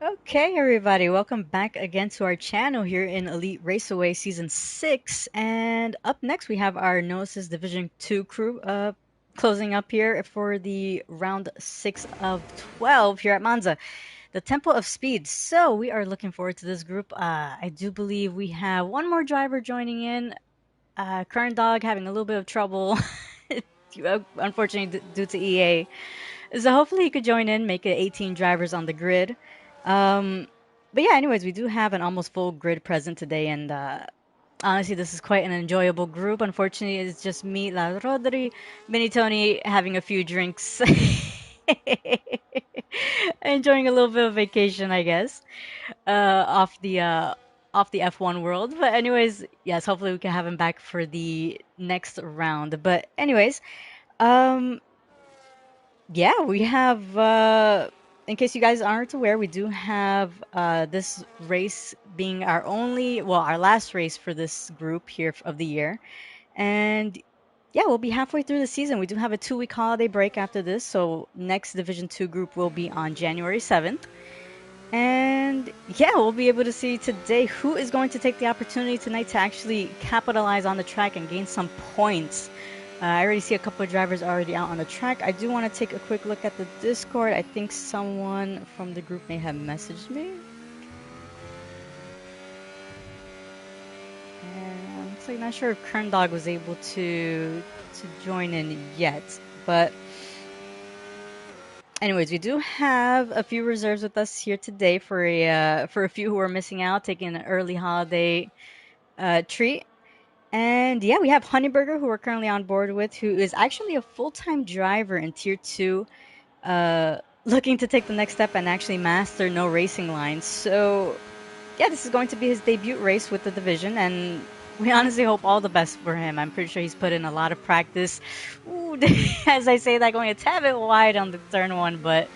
Okay, everybody, welcome back again to our channel here in Elite Raceway Season 6. And up next, we have our Gnosis Division 2 crew closing up here for the round 6 of 12 here at Monza, the Temple of Speed. So we are looking forward to this group. I do believe we have one more driver joining in. Current Dog having a little bit of trouble, unfortunately, due to EA. So hopefully he could join in, make it 18 drivers on the grid. Um, but yeah, anyways, we do have an almost full grid present today, and honestly, this is quite an enjoyable group. Unfortunately, it's just me, La Rodri, Mini Tony having a few drinks, enjoying a little bit of vacation, I guess, off the F1 world. But anyways, yes, hopefully we can have him back for the next round. But anyways, um, yeah, we have, in case you guys aren't aware, we do have this race being our only, well, our last race for this group here of the year. And yeah, we'll be halfway through the season. We do have a 2-week holiday break after this, so next Division 2 group will be on January 7th. And yeah, we'll be able to see today who is going to take the opportunity tonight to actually capitalize on the track and gain some points. I already see a couple of drivers already out on the track. I do want to take a quick look at the Discord. I think someone from the group may have messaged me. And looks like not sure if Kern Dog was able to join in yet, but anyways, we do have a few reserves with us here today for a few who are missing out, taking an early holiday treat. And yeah, we have Honeyburger, who we're currently on board with, who is actually a full-time driver in Tier 2, looking to take the next step and actually master no racing lines. So yeah, this is going to be his debut race with the division, and we honestly hope all the best for him. I'm pretty sure he's put in a lot of practice. Ooh, as I say that, going a tad bit wide on the turn one, but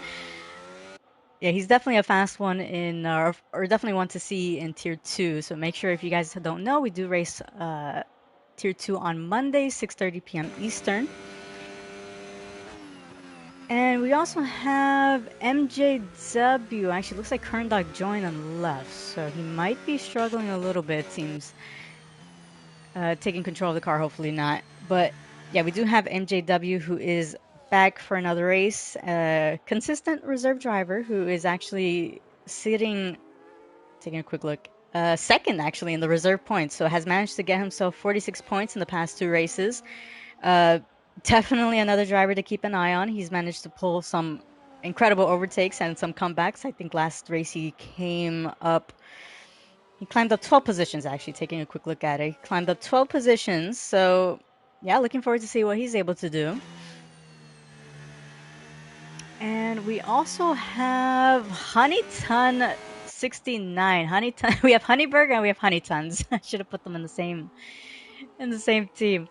yeah, he's definitely a fast one in, or definitely one to see in Tier 2. So make sure, if you guys don't know, we do race Tier 2 on Monday, 6:30 p.m. Eastern. And we also have MJW. Actually, looks like Kern Dog joined and left, so he might be struggling a little bit, it seems. Taking control of the car, hopefully not. But yeah, we do have MJW, who is back for another race. Consistent reserve driver who is actually sitting, taking a quick look, second actually in the reserve points. So has managed to get himself 46 points in the past 2 races. Definitely another driver to keep an eye on. He's managed to pull some incredible overtakes and some comebacks. I think last race he climbed up 12 positions, actually, taking a quick look at it. He climbed up 12 positions, so yeah, looking forward to see what he's able to do. And we also have Honeyton 69. Honeyton, we have Honeyberg and we have Honeytons. I should have put them in the same team.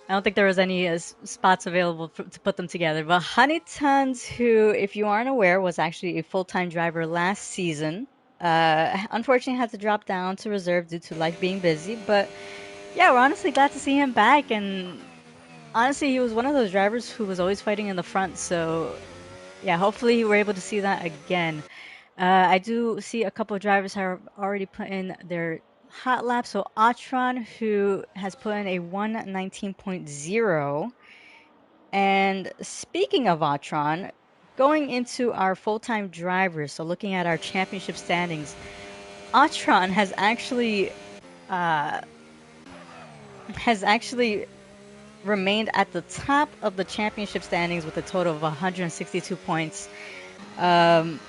I don't think there was any spots available to put them together. But Honeytons, who, if you aren't aware, was actually a full-time driver last season. Unfortunately, had to drop down to reserve due to life being busy. But yeah, we're honestly glad to see him back. And honestly, he was one of those drivers who was always fighting in the front. So yeah, hopefully we're able to see that again. I do see a couple of drivers have already put in their hot lap. So Atron, who has put in a 1:19.0. And speaking of Atron, going into our full-time drivers, so looking at our championship standings, Atron uh, has actually remained at the top of the championship standings with a total of 162 points. Um,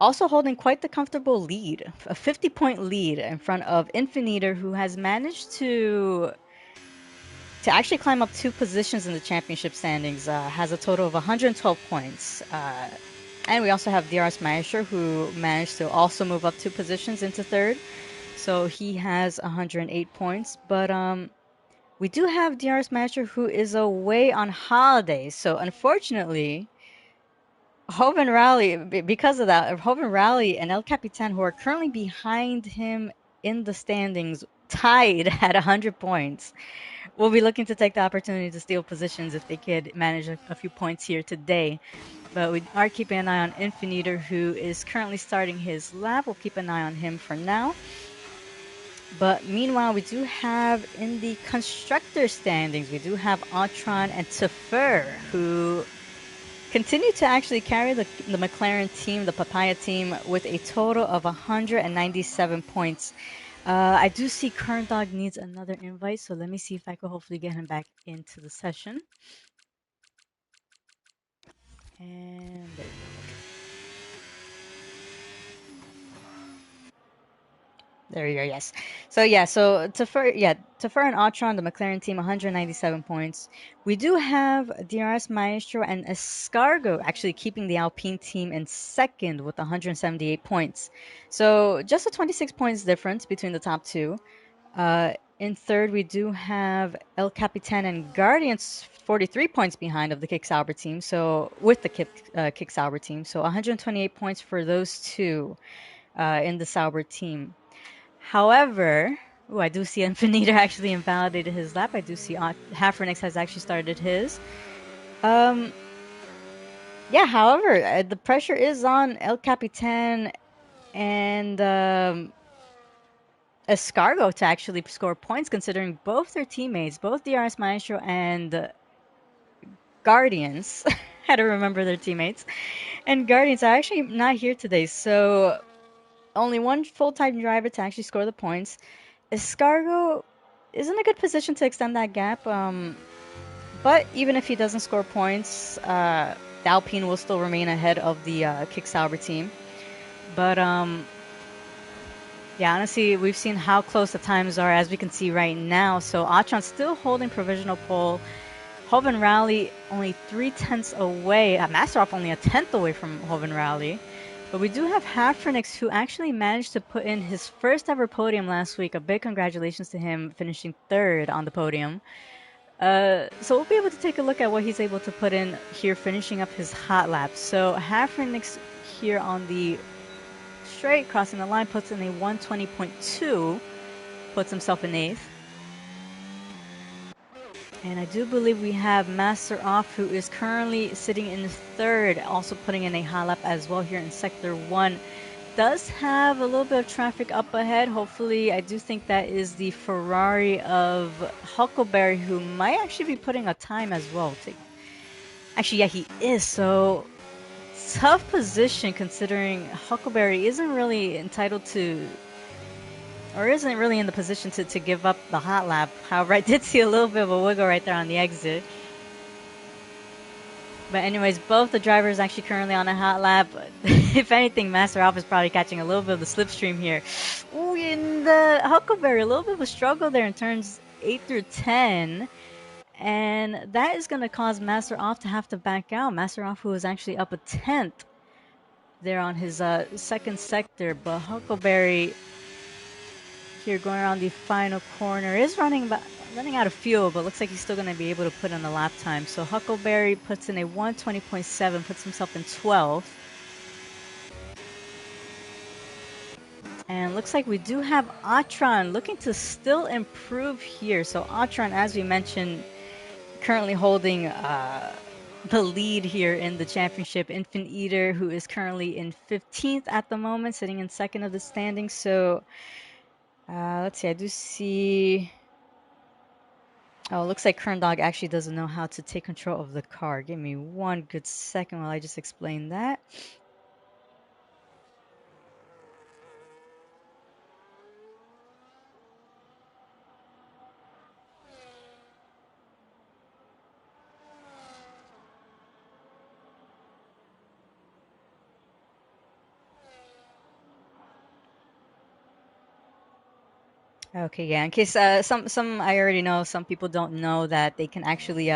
Also holding quite the comfortable lead, a 50-point lead in front of Infiniter, who has managed to actually climb up 2 positions in the championship standings, has a total of 112 points. And we also have DRS Maestro, who managed to also move up 2 positions into third. So he has 108 points. But we do have DRS Maestro, who is away on holiday. So unfortunately, Hoven Rally, because of that, Hoven Rally and El Capitan, who are currently behind him in the standings, tied at 100 points, will be looking to take the opportunity to steal positions if they could manage a few points here today. But we are keeping an eye on Infiniter, who is currently starting his lap. We'll keep an eye on him for now. But meanwhile, we do have in the constructor standings, we do have Atron and Tafur, who continue to actually carry the McLaren team, the Papaya team, with a total of 197 points. I do see Current Dog needs another invite, so let me see if I could hopefully get him back into the session. And there we go. There you go, yes. So yeah, so Tafur and Atron, the McLaren team, 197 points. We do have DRS Maestro and Escargo actually keeping the Alpine team in second with 178 points. So just a 26 points difference between the top two. In third, we do have El Capitan and Guardians 43 points behind of the Kick Sauber team. So with the Kick Sauber team, so 128 points for those two in the Sauber team. However, I do see Infinita actually invalidated his lap. I do see Hafrenix has actually started his. Yeah, however, the pressure is on El Capitan and Escargo to actually score points, considering both their teammates, both DRS Maestro and Guardians, had to remember their teammates, and Guardians are actually not here today, so only one full-time driver to actually score the points. Escargo is in a good position to extend that gap, but even if he doesn't score points, the Alpine will still remain ahead of the Kick Sauber team. But yeah, honestly, we've seen how close the times are, as we can see right now. So Atron still holding provisional pole. Hoven Rally only 3/10 away. Masteroff only a 10th away from Hoven Rally. But we do have Hafrenix, who actually managed to put in his first ever podium last week. A big congratulations to him, finishing third on the podium. So we'll be able to take a look at what he's able to put in here, finishing up his hot lap. So Hafrenix here on the straight, crossing the line, puts in a 120.2, puts himself in 8th. And I do believe we have Master Off, who is currently sitting in 3rd, also putting in a hot lap as well here in Sector 1. Does have a little bit of traffic up ahead. Hopefully, I do think that is the Ferrari of Huckleberry, who might actually be putting a time as well. Actually, yeah, he is. So tough position, considering Huckleberry isn't really entitled to, or isn't really in the position to give up the hot lap. However, I did see a little bit of a wiggle right there on the exit. But anyways, both the drivers actually currently on a hot lap. If anything, Master Alpha is probably catching a little bit of the slipstream here. Ooh, in the Huckleberry, a little bit of a struggle there in turns 8 through 10. And that is going to cause Master Off to have to back out. Master Off, who is actually up a 10th there on his second sector. But Huckleberry here going around the final corner is running out of fuel, but looks like he's still going to be able to put in a lap time. So Huckleberry puts in a 120.7, puts himself in 12th. And looks like we do have Atron looking to still improve here. So Atron, as we mentioned, currently holding the lead here in the championship. Infant Eater, who is currently in 15th at the moment, sitting in 2nd of the standings. So let's see, I do see... Oh, it looks like Kern Dog actually doesn't know how to take control of the car. Give me one good second while I just explain that. Okay, yeah. In case some I already know, some people don't know that they can actually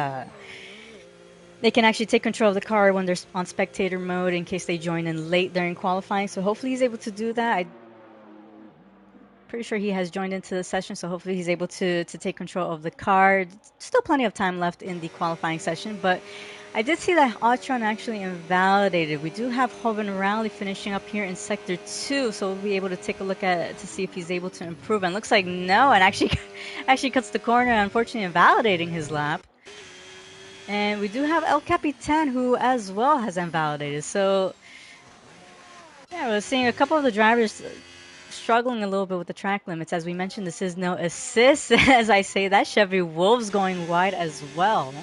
take control of the car when they're on spectator mode in case they join in late during qualifying. So hopefully he's able to do that. I'm pretty sure he has joined into the session, so hopefully he's able to take control of the car. Still plenty of time left in the qualifying session, but I did see that Atron actually invalidated. We do have Hoven Rally finishing up here in Sector 2, so we'll be able to take a look at it to see if he's able to improve. And looks like no, and actually cuts the corner, unfortunately invalidating his lap. And we do have El Capitan, who as well has invalidated. So, yeah, we're seeing a couple of the drivers struggling a little bit with the track limits. As we mentioned, this is no assist. As I say that, Chevy Wolves going wide as well.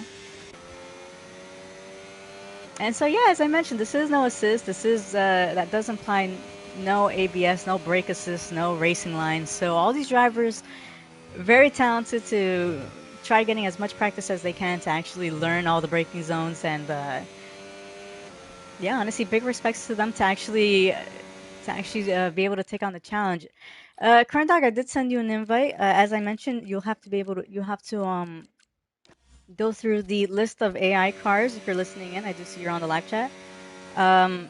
And so, yeah, as I mentioned, this is no assist. This is that does imply no ABS, no brake assist, no racing lines. So all these drivers very talented to try getting as much practice as they can to actually learn all the braking zones. And yeah, honestly, big respects to them to actually be able to take on the challenge. Current Dog, I did send you an invite. As I mentioned, you have to go through the list of AI cars if you're listening in. I do see you're on the live chat. Um,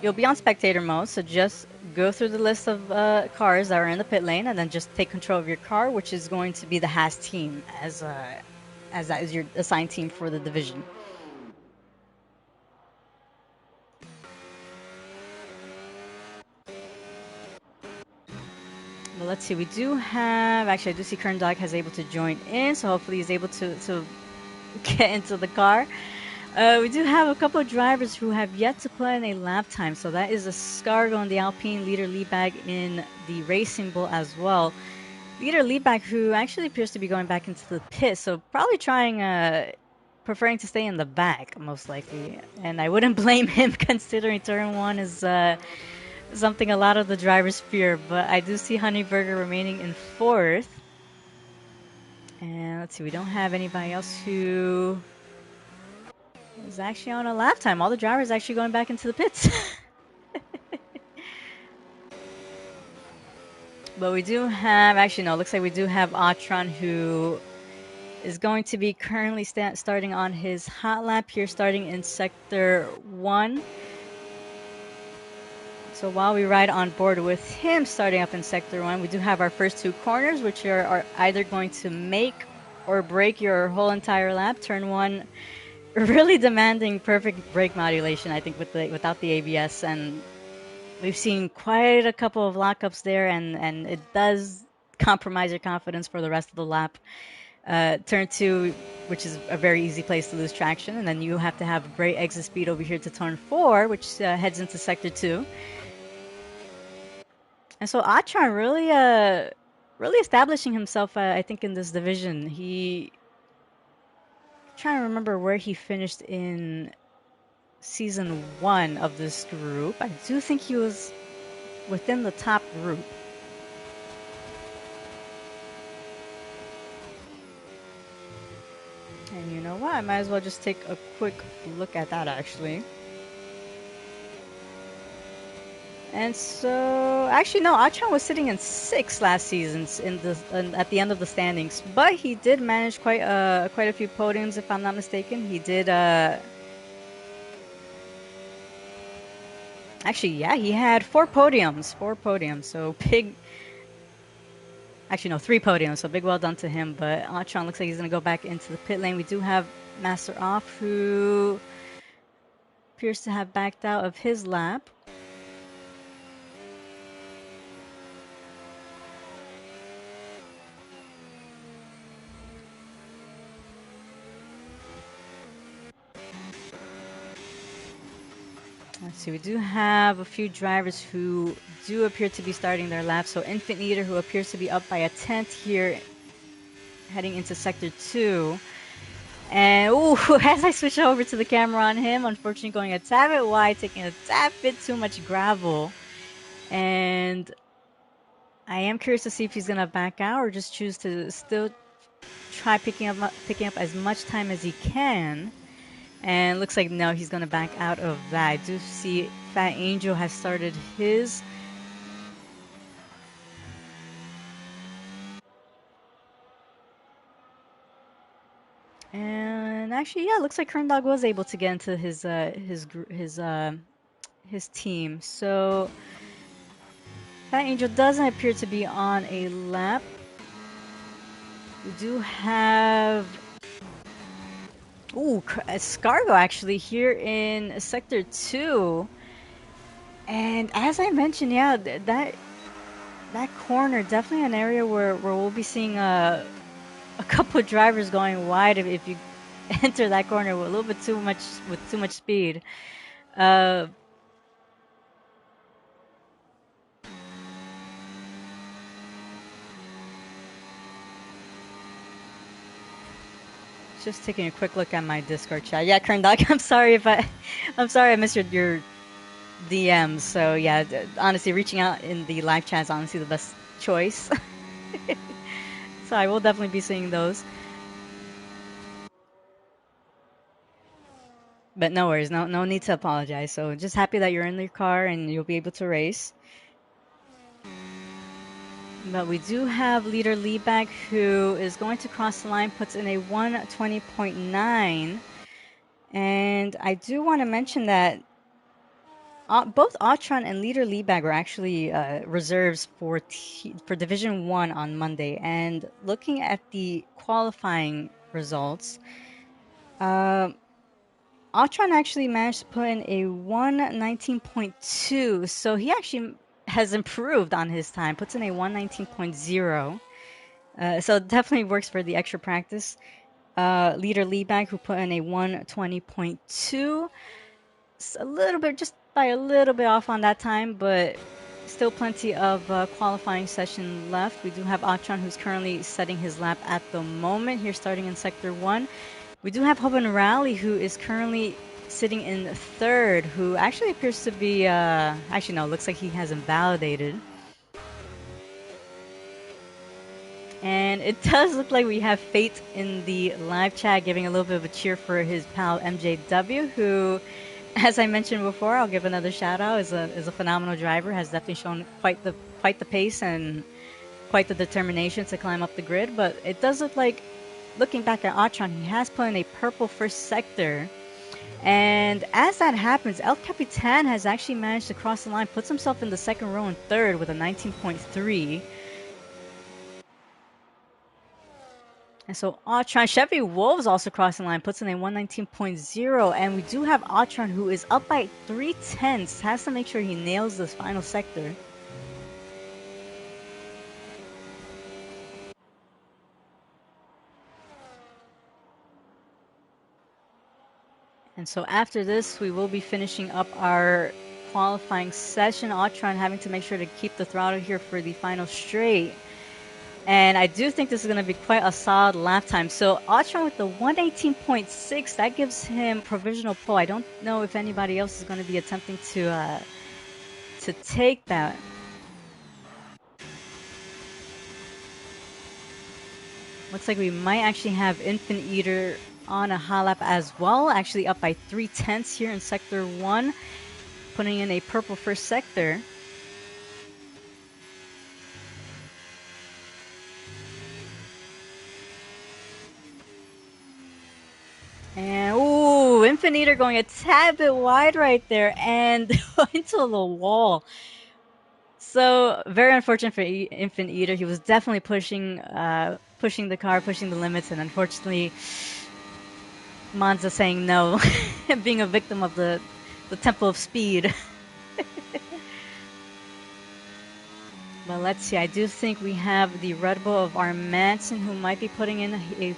you'll be on spectator mode, so just go through the list of cars that are in the pit lane, and then just take control of your car, which is going to be the Haas team, as that is your assigned team for the division. Well, let's see. We do have actually. I do see Kern Dog has able to join in, so hopefully he's able to get into the car. We do have a couple of drivers who have yet to put in a lap time. So that is a Scargo in the Alpine, Leader Liebag in the Racing Bull as well. Leader Liebag, who actually appears to be going back into the pit, so probably preferring to stay in the back, most likely. And I wouldn't blame him considering turn one is something a lot of the drivers fear. But I do see Honeyburger remaining in fourth. And let's see, we don't have anybody else who is actually on a lap time. All the drivers actually going back into the pits. But we do have, actually no, it looks like we do have Atron, who is going to be currently starting on his hot lap here, starting in sector 1. So while we ride on board with him starting up in sector 1, we do have our first two corners, which are either going to make or break your whole entire lap. Turn 1 really demanding perfect brake modulation, I think, without the ABS, and we've seen quite a couple of lockups there, and it does compromise your confidence for the rest of the lap. Turn 2, which is a very easy place to lose traction, and then you have to have great exit speed over here to turn 4, which heads into sector 2. And so Achan really establishing himself, I think, in this division. Trying to remember where he finished in season 1 of this group. I do think he was within the top group. And you know what? I might as well just take a quick look at that, actually. And so, actually, no, Achan was sitting in 6th last season at the end of the standings, but he did manage quite a few podiums, if I'm not mistaken. He did. Actually, yeah, he had 4 podiums. 4 podiums. So big. Actually, no, 3 podiums. So big well done to him. But Achan looks like he's going to go back into the pit lane. We do have Master Off, who appears to have backed out of his lap. Let's see, we do have a few drivers who do appear to be starting their laps. So Infant Eater, who appears to be up by a 10th here, heading into sector 2. And ooh, as I switch over to the camera on him, unfortunately going a tad bit wide, taking a tad bit too much gravel. And I am curious to see if he's gonna back out or just choose to still try picking up as much time as he can. And looks like no, he's gonna back out of that. I do see Fat Angel has started his. And actually, yeah, looks like Kern Dog was able to get into his team. So Fat Angel doesn't appear to be on a lap. We do have Scargo actually here in sector 2. And as I mentioned, yeah, that corner definitely an area where we'll be seeing a couple of drivers going wide if you enter that corner with a little bit too much with too much speed. Uh, just taking a quick look at my Discord chat. Yeah, Kern Dog, I'm sorry I missed your DMs. So yeah, honestly, reaching out in the live chat is honestly the best choice. So I will definitely be seeing those. But no worries, no need to apologize. So just happy that you're in your car and you'll be able to race. But we do have leader Liebeck who is going to cross the line, puts in a 120.9. And I do want to mention that both Autron and leader Liebeck were actually reserves for Division 1 on Monday. And looking at the qualifying results, uh, Autron actually managed to put in a 119.2, so he actually has improved on his time, puts in a 119.0. So it definitely works for the extra practice. Leader Liebeck, who put in a 120.2, a little bit, just by a little bit off on that time, but still plenty of qualifying session left. We do have Autron, who's currently setting his lap at the moment here, starting in Sector 1. We do have Hoban Rally, who is currently sitting in third, who actually appears to be, actually no, looks like he has invalidated. And it does look like we have Fate in the live chat giving a little bit of a cheer for his pal MJW, who, as I mentioned before, I'll give another shout out, is a phenomenal driver, has definitely shown quite the pace and quite the determination to climb up the grid. But it does look like, looking back at Atron, he has put in a purple first sector. And as that happens, El Capitan has actually managed to cross the line, puts himself in the second row and third with a 19.3. And so Autron, Chevy Wolves also crossing the line, puts in a 119.0. And we do have Autron, who is up by 3/10, has to make sure he nails this final sector. And so after this, we will be finishing up our qualifying session. Autron having to make sure to keep the throttle here for the final straight. And I do think this is going to be quite a solid lap time. So Autron with the 118.6, that gives him provisional pole. I don't know if anybody else is going to be attempting to take that. Looks like we might actually have Infant Eater on a hot lap as well, actually up by 3/10 here in Sector 1, putting in a purple first sector. And ooh, Infant Eater going a tad bit wide right there and into the wall. So very unfortunate for Infant Eater. He was definitely pushing the car, pushing the limits, and unfortunately, Monza saying no, being a victim of the Temple of Speed. But let's see. I do think we have the Red Bull of our Manson, who might be putting in a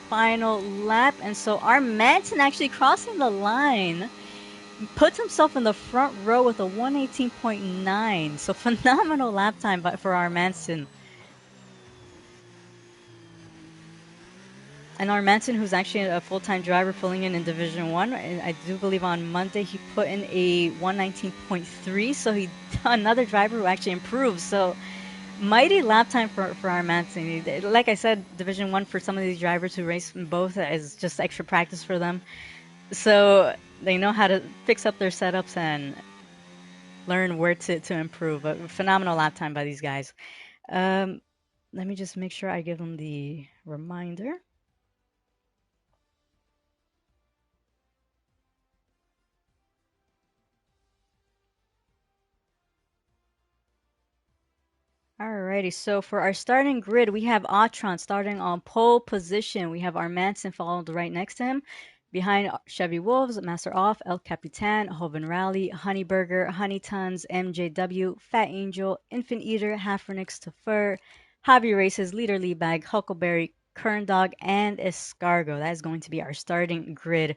final lap, and so our Manson actually crossing the line. Puts himself in the front row with a 118.9. So phenomenal lap time for our Manson. And our Manson, who's actually a full-time driver filling in Division 1, I do believe on Monday he put in a 119.3. So he another driver who actually improved. So mighty lap time for our Manson. Like I said, Division 1 for some of these drivers who race in both is just extra practice for them. So they know how to fix up their setups and learn where to improve. A phenomenal lap time by these guys. Let me just make sure I give them the reminder. Alrighty, so for our starting grid, we have Autron starting on pole position. We have our Manson followed right next to him. Behind Chevy Wolves, Master Off, El Capitan, Hoven Rally, Honey Burger, Honey Tons, MJW, Fat Angel, Infant Eater, Halfernix to Fur, Hobby Races, Leader Lee Bag, Huckleberry, Kern Dog, and Escargo. That is going to be our starting grid.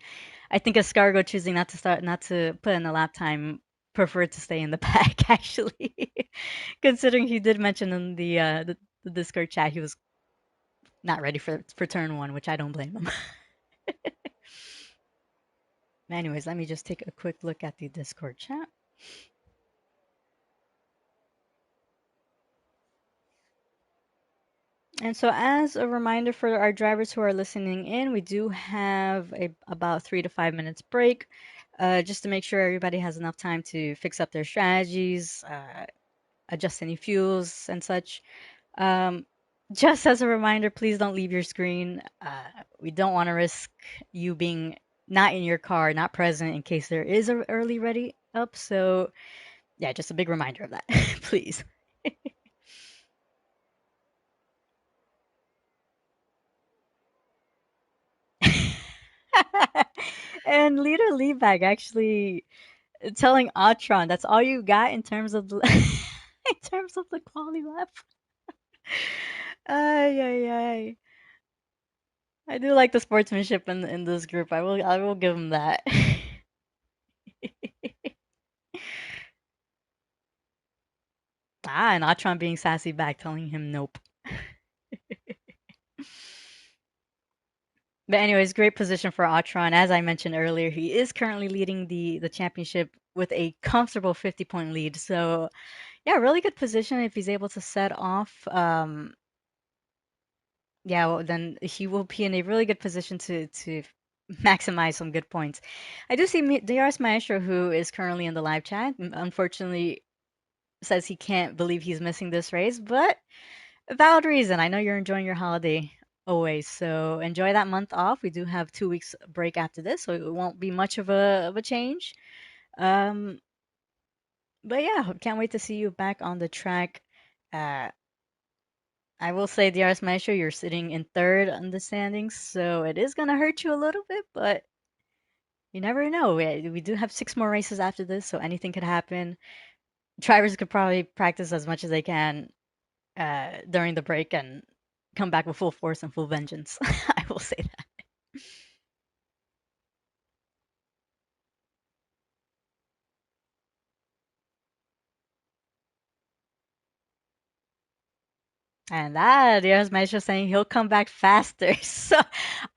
I think Escargo choosing not to put in a lap time, preferred to stay in the pack actually, considering he did mention in the Discord chat he was not ready for turn one, which I don't blame him. Anyways, let me just take a quick look at the Discord chat. And so, as a reminder for our drivers who are listening in, we do have about 3 to 5 minutes break, just to make sure everybody has enough time to fix up their strategies, adjust any fuels and such. Um, just as a reminder, please don't leave your screen. We don't want to risk you being not in your car, not present in case there is a early ready up. So, yeah, just a big reminder of that, please. And leader Leadbag actually telling Atron that's all you got in terms of the in terms of the quality lap. Ay ay ay. I do like the sportsmanship in this group. I will give him that. And Atron being sassy back, telling him nope. But anyways, great position for Atron. As I mentioned earlier, he is currently leading the championship with a comfortable 50-point lead. So yeah, really good position if he's able to set off. Yeah, well, then he will be in a really good position to maximize some good points. I do see DRS Maestro, who is currently in the live chat. Unfortunately, says he can't believe he's missing this race, but a valid reason. I know you're enjoying your holiday always, so enjoy that month off. We do have 2 weeks break after this, so it won't be much of a change. Um, but yeah, can't wait to see you back on the track. Uh, I will say, DRS Maestro, you're sitting in third on the standings, so it is gonna hurt you a little bit, but you never know. We do have 6 more races after this, so anything could happen. Drivers could probably practice as much as they can during the break and come back with full force and full vengeance. I will say that. And that, DRS Maestro saying he'll come back faster. So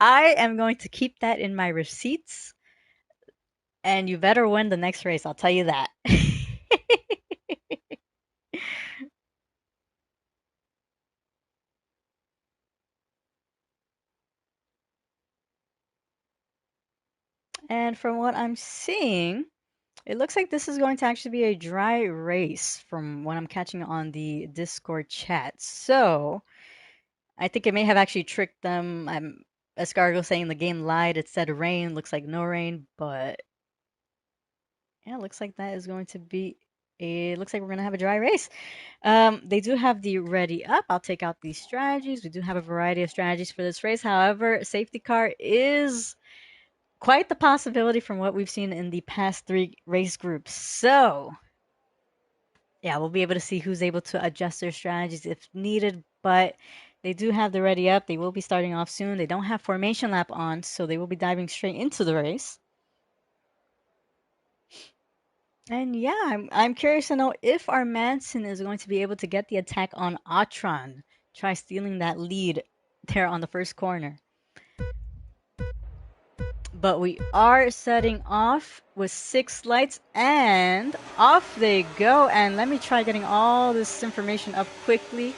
I am going to keep that in my receipts, and you better win the next race. I'll tell you that. And from what I'm seeing, it looks like this is going to actually be a dry race from what I'm catching on the Discord chat. So I think it may have actually tricked them. I'm Escargo saying the game lied. It said rain. Looks like no rain, but yeah, it looks like that is going to be it looks like we're gonna have a dry race. They do have the ready up. I'll take out these strategies. We do have a variety of strategies for this race. However, safety car is quite the possibility from what we've seen in the past 3 race groups. So yeah, we'll be able to see who's able to adjust their strategies if needed, but they do have the ready up. They will be starting off soon. They don't have formation lap on, so they will be diving straight into the race. And yeah, I'm curious to know if our Manson is going to be able to get the attack on Atron. Try stealing that lead there on the first corner. But we are setting off with 6 lights, and off they go. And let me try getting all this information up quickly.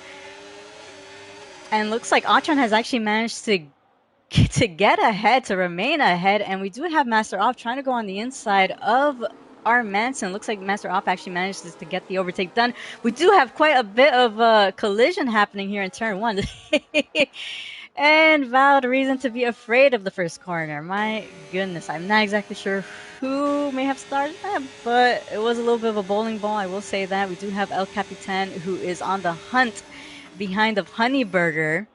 And looks like Atron has actually managed to get ahead, to remain ahead, and we do have Master Off trying to go on the inside of our Manson. Looks like Master Off actually manages to get the overtake done. We do have quite a bit of a collision happening here in turn one. And valid reason to be afraid of the first corner. My goodness, I'm not exactly sure who may have started that, but it was a little bit of a bowling ball, I will say that. We do have El Capitan, who is on the hunt behind of Honeyburger.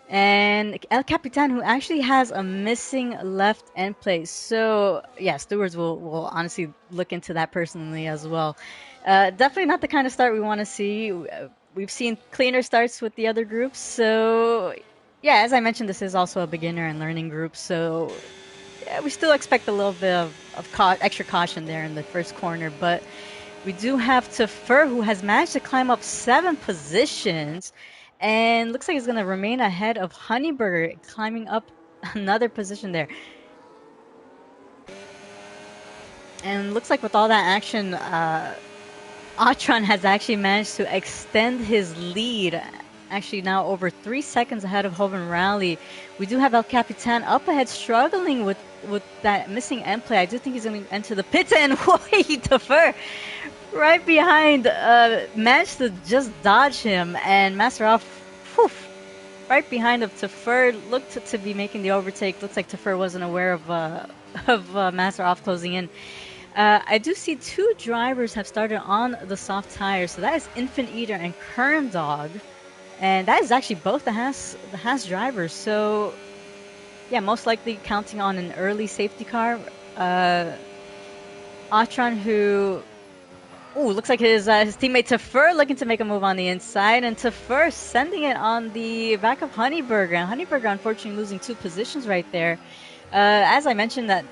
And El Capitan, who actually has a missing left end plate. So, yeah, stewards will honestly look into that personally as well. Definitely not the kind of start we want to see. We've seen cleaner starts with the other groups. So, yeah, as I mentioned, this is also a beginner and learning group, so yeah, we still expect a little bit of extra caution there in the first corner, but we do have Tefur, who has managed to climb up 7 positions, and looks like he's going to remain ahead of Honeyburger, climbing up another position there. And looks like with all that action, Atron has actually managed to extend his lead, actually now over 3 seconds ahead of Hoven Rally. We do have El Capitan up ahead, struggling with that missing end play. I do think he's going to enter the pits, and wait, Defer right behind, managed to just dodge him, and Masteroff, poof, right behind him. Tefer looked to be making the overtake. Looks like Tefer wasn't aware of Masteroff closing in. I do see 2 drivers have started on the soft tires, so that is Infant Eater and Kern Dog, and that is actually both the Haas drivers. So yeah, most likely counting on an early safety car. Atron, who looks like his teammate Tefer looking to make a move on the inside, and Tefer sending it on the back of Honeyburger. And Honeyburger unfortunately losing 2 positions right there. As I mentioned, that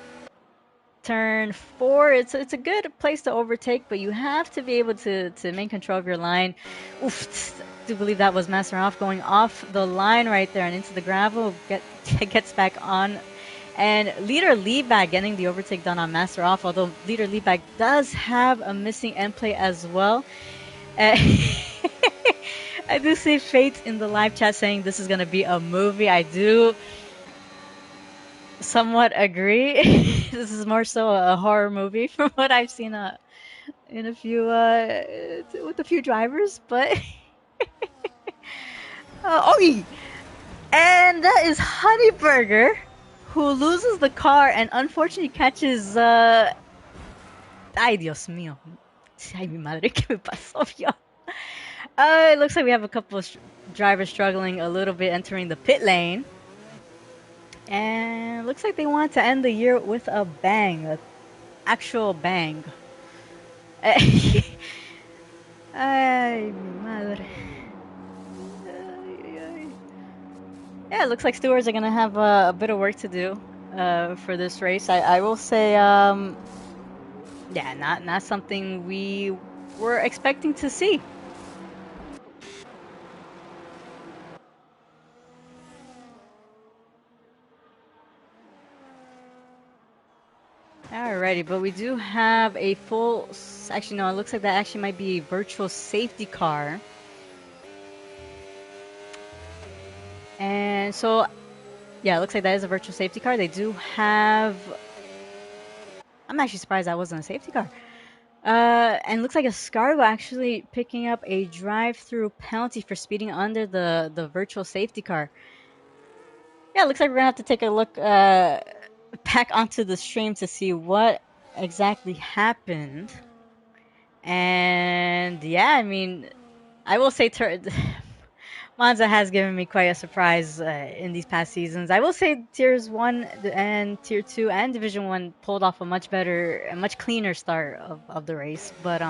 turn 4, it's a good place to overtake, but you have to be able to maintain control of your line. Oof, I do believe that was Masteroff going off the line right there and into the gravel. Gets back on. And Leader Leadback getting the overtake done on Masteroff, although Leader Leadback does have a missing end play as well. I do see Fate in the live chat saying this is going to be a movie. I do somewhat agree. This is more so a horror movie from what I've seen in a few with a few drivers, but oh, and that is Honeyburger, who loses the car and unfortunately catches ay Dios mío, ay mi madre, ¿qué me pasó, yo? It looks like we have a couple of drivers struggling a little bit entering the pit lane. And looks like they want to end the year with a bang, an actual bang. Ay, mi madre. Yeah, it looks like stewards are going to have a bit of work to do for this race. I will say, yeah, not something we were expecting to see. Alrighty, but we do have a full, actually no, it looks like that actually might be a virtual safety car. And so, yeah, it looks like that is a virtual safety car. They do have, I'm actually surprised that wasn't a safety car. And it looks like a Scargo actually picking up a drive-through penalty for speeding under the virtual safety car. Yeah, it looks like we're gonna have to take a look back onto the stream to see what exactly happened. And yeah, I mean, I will say Monza has given me quite a surprise in these past seasons. I will say Tiers 1 and Tier 2 and Division 1 pulled off a much better, a much cleaner start of the race. But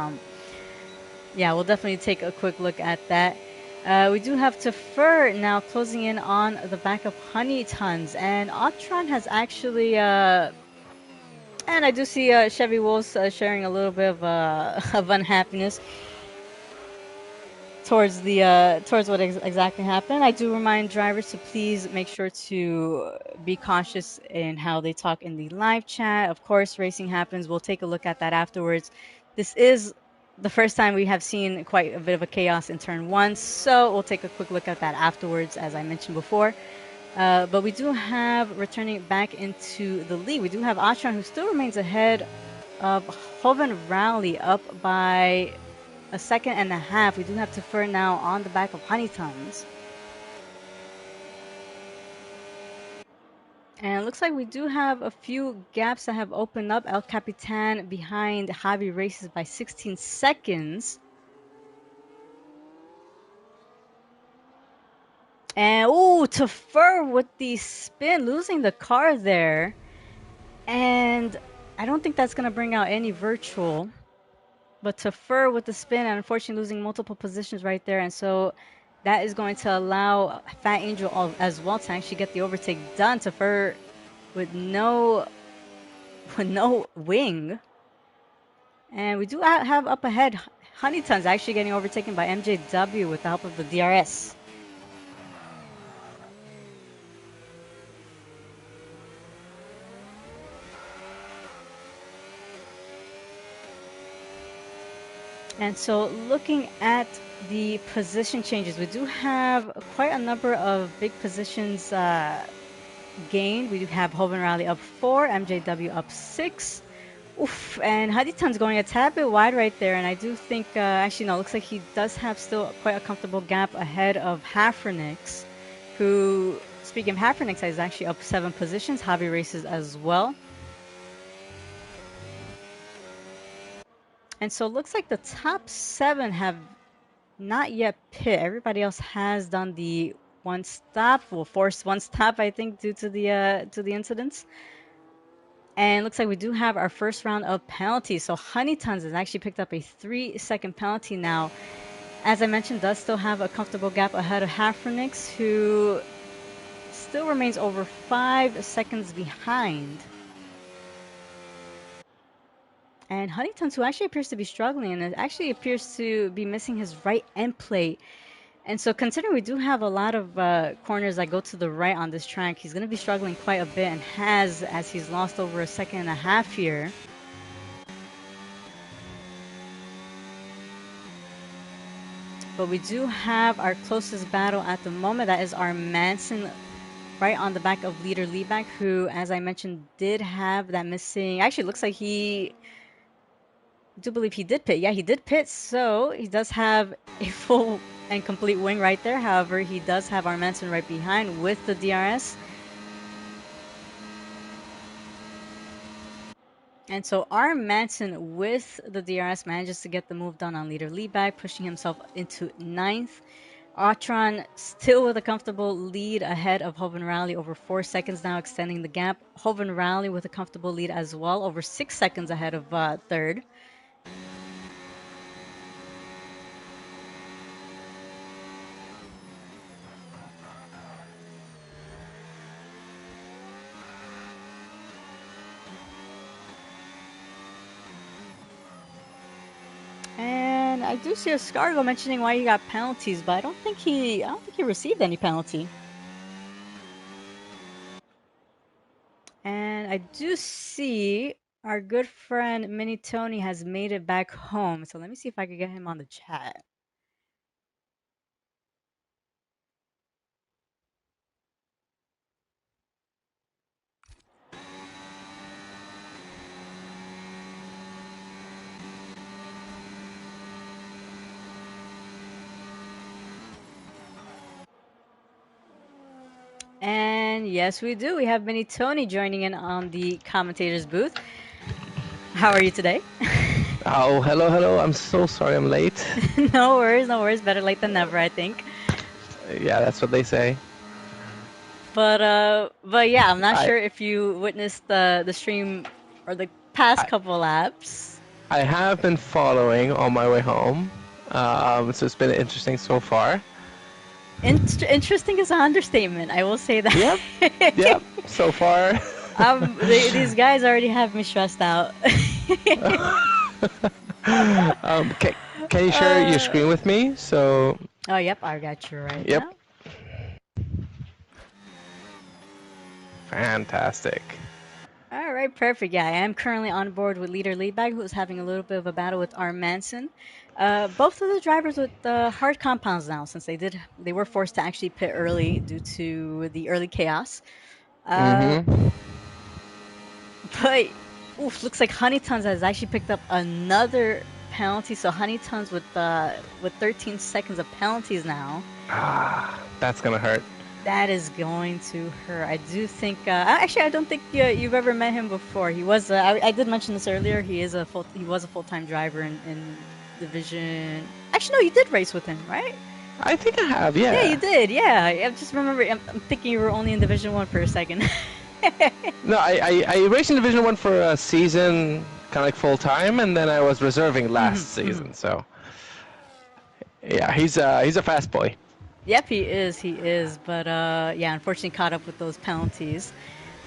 yeah, we'll definitely take a quick look at that. We do have Tefer now closing in on the back of Honey Tons, and Otron has actually, and I do see Chevy Wolves sharing a little bit of of unhappiness towards what exactly happened. I do remind drivers to please make sure to be cautious in how they talk in the live chat. Of course, racing happens. We'll take a look at that afterwards. This is the first time we have seen quite a bit of a chaos in turn 1, so we'll take a quick look at that afterwards, as I mentioned before. But we do have, returning back into the lead, we do have Atron, who still remains ahead of Hoven Rally, up by a second and a half. We do have Tefer now on the back of Honeytons. And it looks like we do have a few gaps that have opened up. El Capitan behind Javi Races by 16 seconds. And Tefer with the spin, losing the car there. And I don't think that's going to bring out any virtual. But Tefer with the spin and unfortunately losing multiple positions right there. And so That is going to allow Fat Angel as well to actually get the overtake done to Fur with no with no wing. And we do have up ahead Honeyton's actually getting overtaken by MJW with the help of the DRS. And so looking at the position changes, we do have quite a number of big positions gained. We do have Hoven Rally up 4, MJW up 6. Oof, and Haditan's going a tad bit wide right there, and I do think, actually no, it looks like he does have still quite a comfortable gap ahead of Hafrenix, who, speaking of Hafrenix, is actually up 7 positions. Hobby races as well. And so it looks like the top 7 have not yet pit. Everybody else has done the one stop, well, forced one stop, I think, due to the incidents. And it looks like we do have our first round of penalties. So Honeytons has actually picked up a 3-second penalty now. As I mentioned, does still have a comfortable gap ahead of Hafrenix, who still remains over 5 seconds behind. And Huntington's, who actually appears to be struggling, and it actually appears to be missing his right end plate. And so considering we do have a lot of corners that go to the right on this track, he's going to be struggling quite a bit and has, as he's lost over a second and a half here. But we do have our closest battle at the moment. That is our Manson right on the back of leader Leadback, who, as I mentioned, did have that missing. Actually, looks like I do believe he did pit. Yeah, he did pit, so he does have a full and complete wing right there. However, he does have our Manson right behind with the DRS. And so our Manson with the DRS manages to get the move done on leader Leadback, pushing himself into 9th. Autron still with a comfortable lead ahead of Hoven Rally over 4 seconds now, extending the gap. Hoven Rally with a comfortable lead as well, over 6 seconds ahead of 3rd. And I do see a Scargo mentioning why he got penalties, but I don't think he received any penalty. And I do see our good friend Mini Tony has made it back home. So let me see if I can get him on the chat. And yes, we do. We have Mini Tony joining in on the commentator's booth. How are you today? Oh, hello. I'm so sorry I'm late. No worries. Better late than never, I think. Yeah, that's what they say. But yeah, I'm not sure if you witnessed the stream or the past couple laps. I have been following on my way home, so it's been interesting so far. Interesting is an understatement. I will say that. Yep. So far. These guys already have me stressed out. Can you share your screen with me? So. Oh, yep, I got you right now. Fantastic. All right, perfect. Yeah, I am currently on board with leader Leadbag, who's having a little bit of a battle with R. Manson. Both of the drivers with hard compounds now, since they were forced to actually pit early due to the early chaos. But looks like Honeytons has actually picked up another penalty. So Honeytons with 13 seconds of penalties now. That's gonna hurt. That is going to hurt. I do think. Actually, I don't think you've ever met him before. He was. I did mention this earlier. He was a full-time driver in Division. Actually, no, you did race with him, right? I think I have. Yeah. Yeah, you did. Yeah, I just remember. I'm thinking you were only in Division 1 for a second. No, I raced in Division 1 for a season, kind of like full-time, and then I was reserving last season. So. Yeah, he's a fast boy. Yep, he is. He is. But yeah, unfortunately, caught up with those penalties.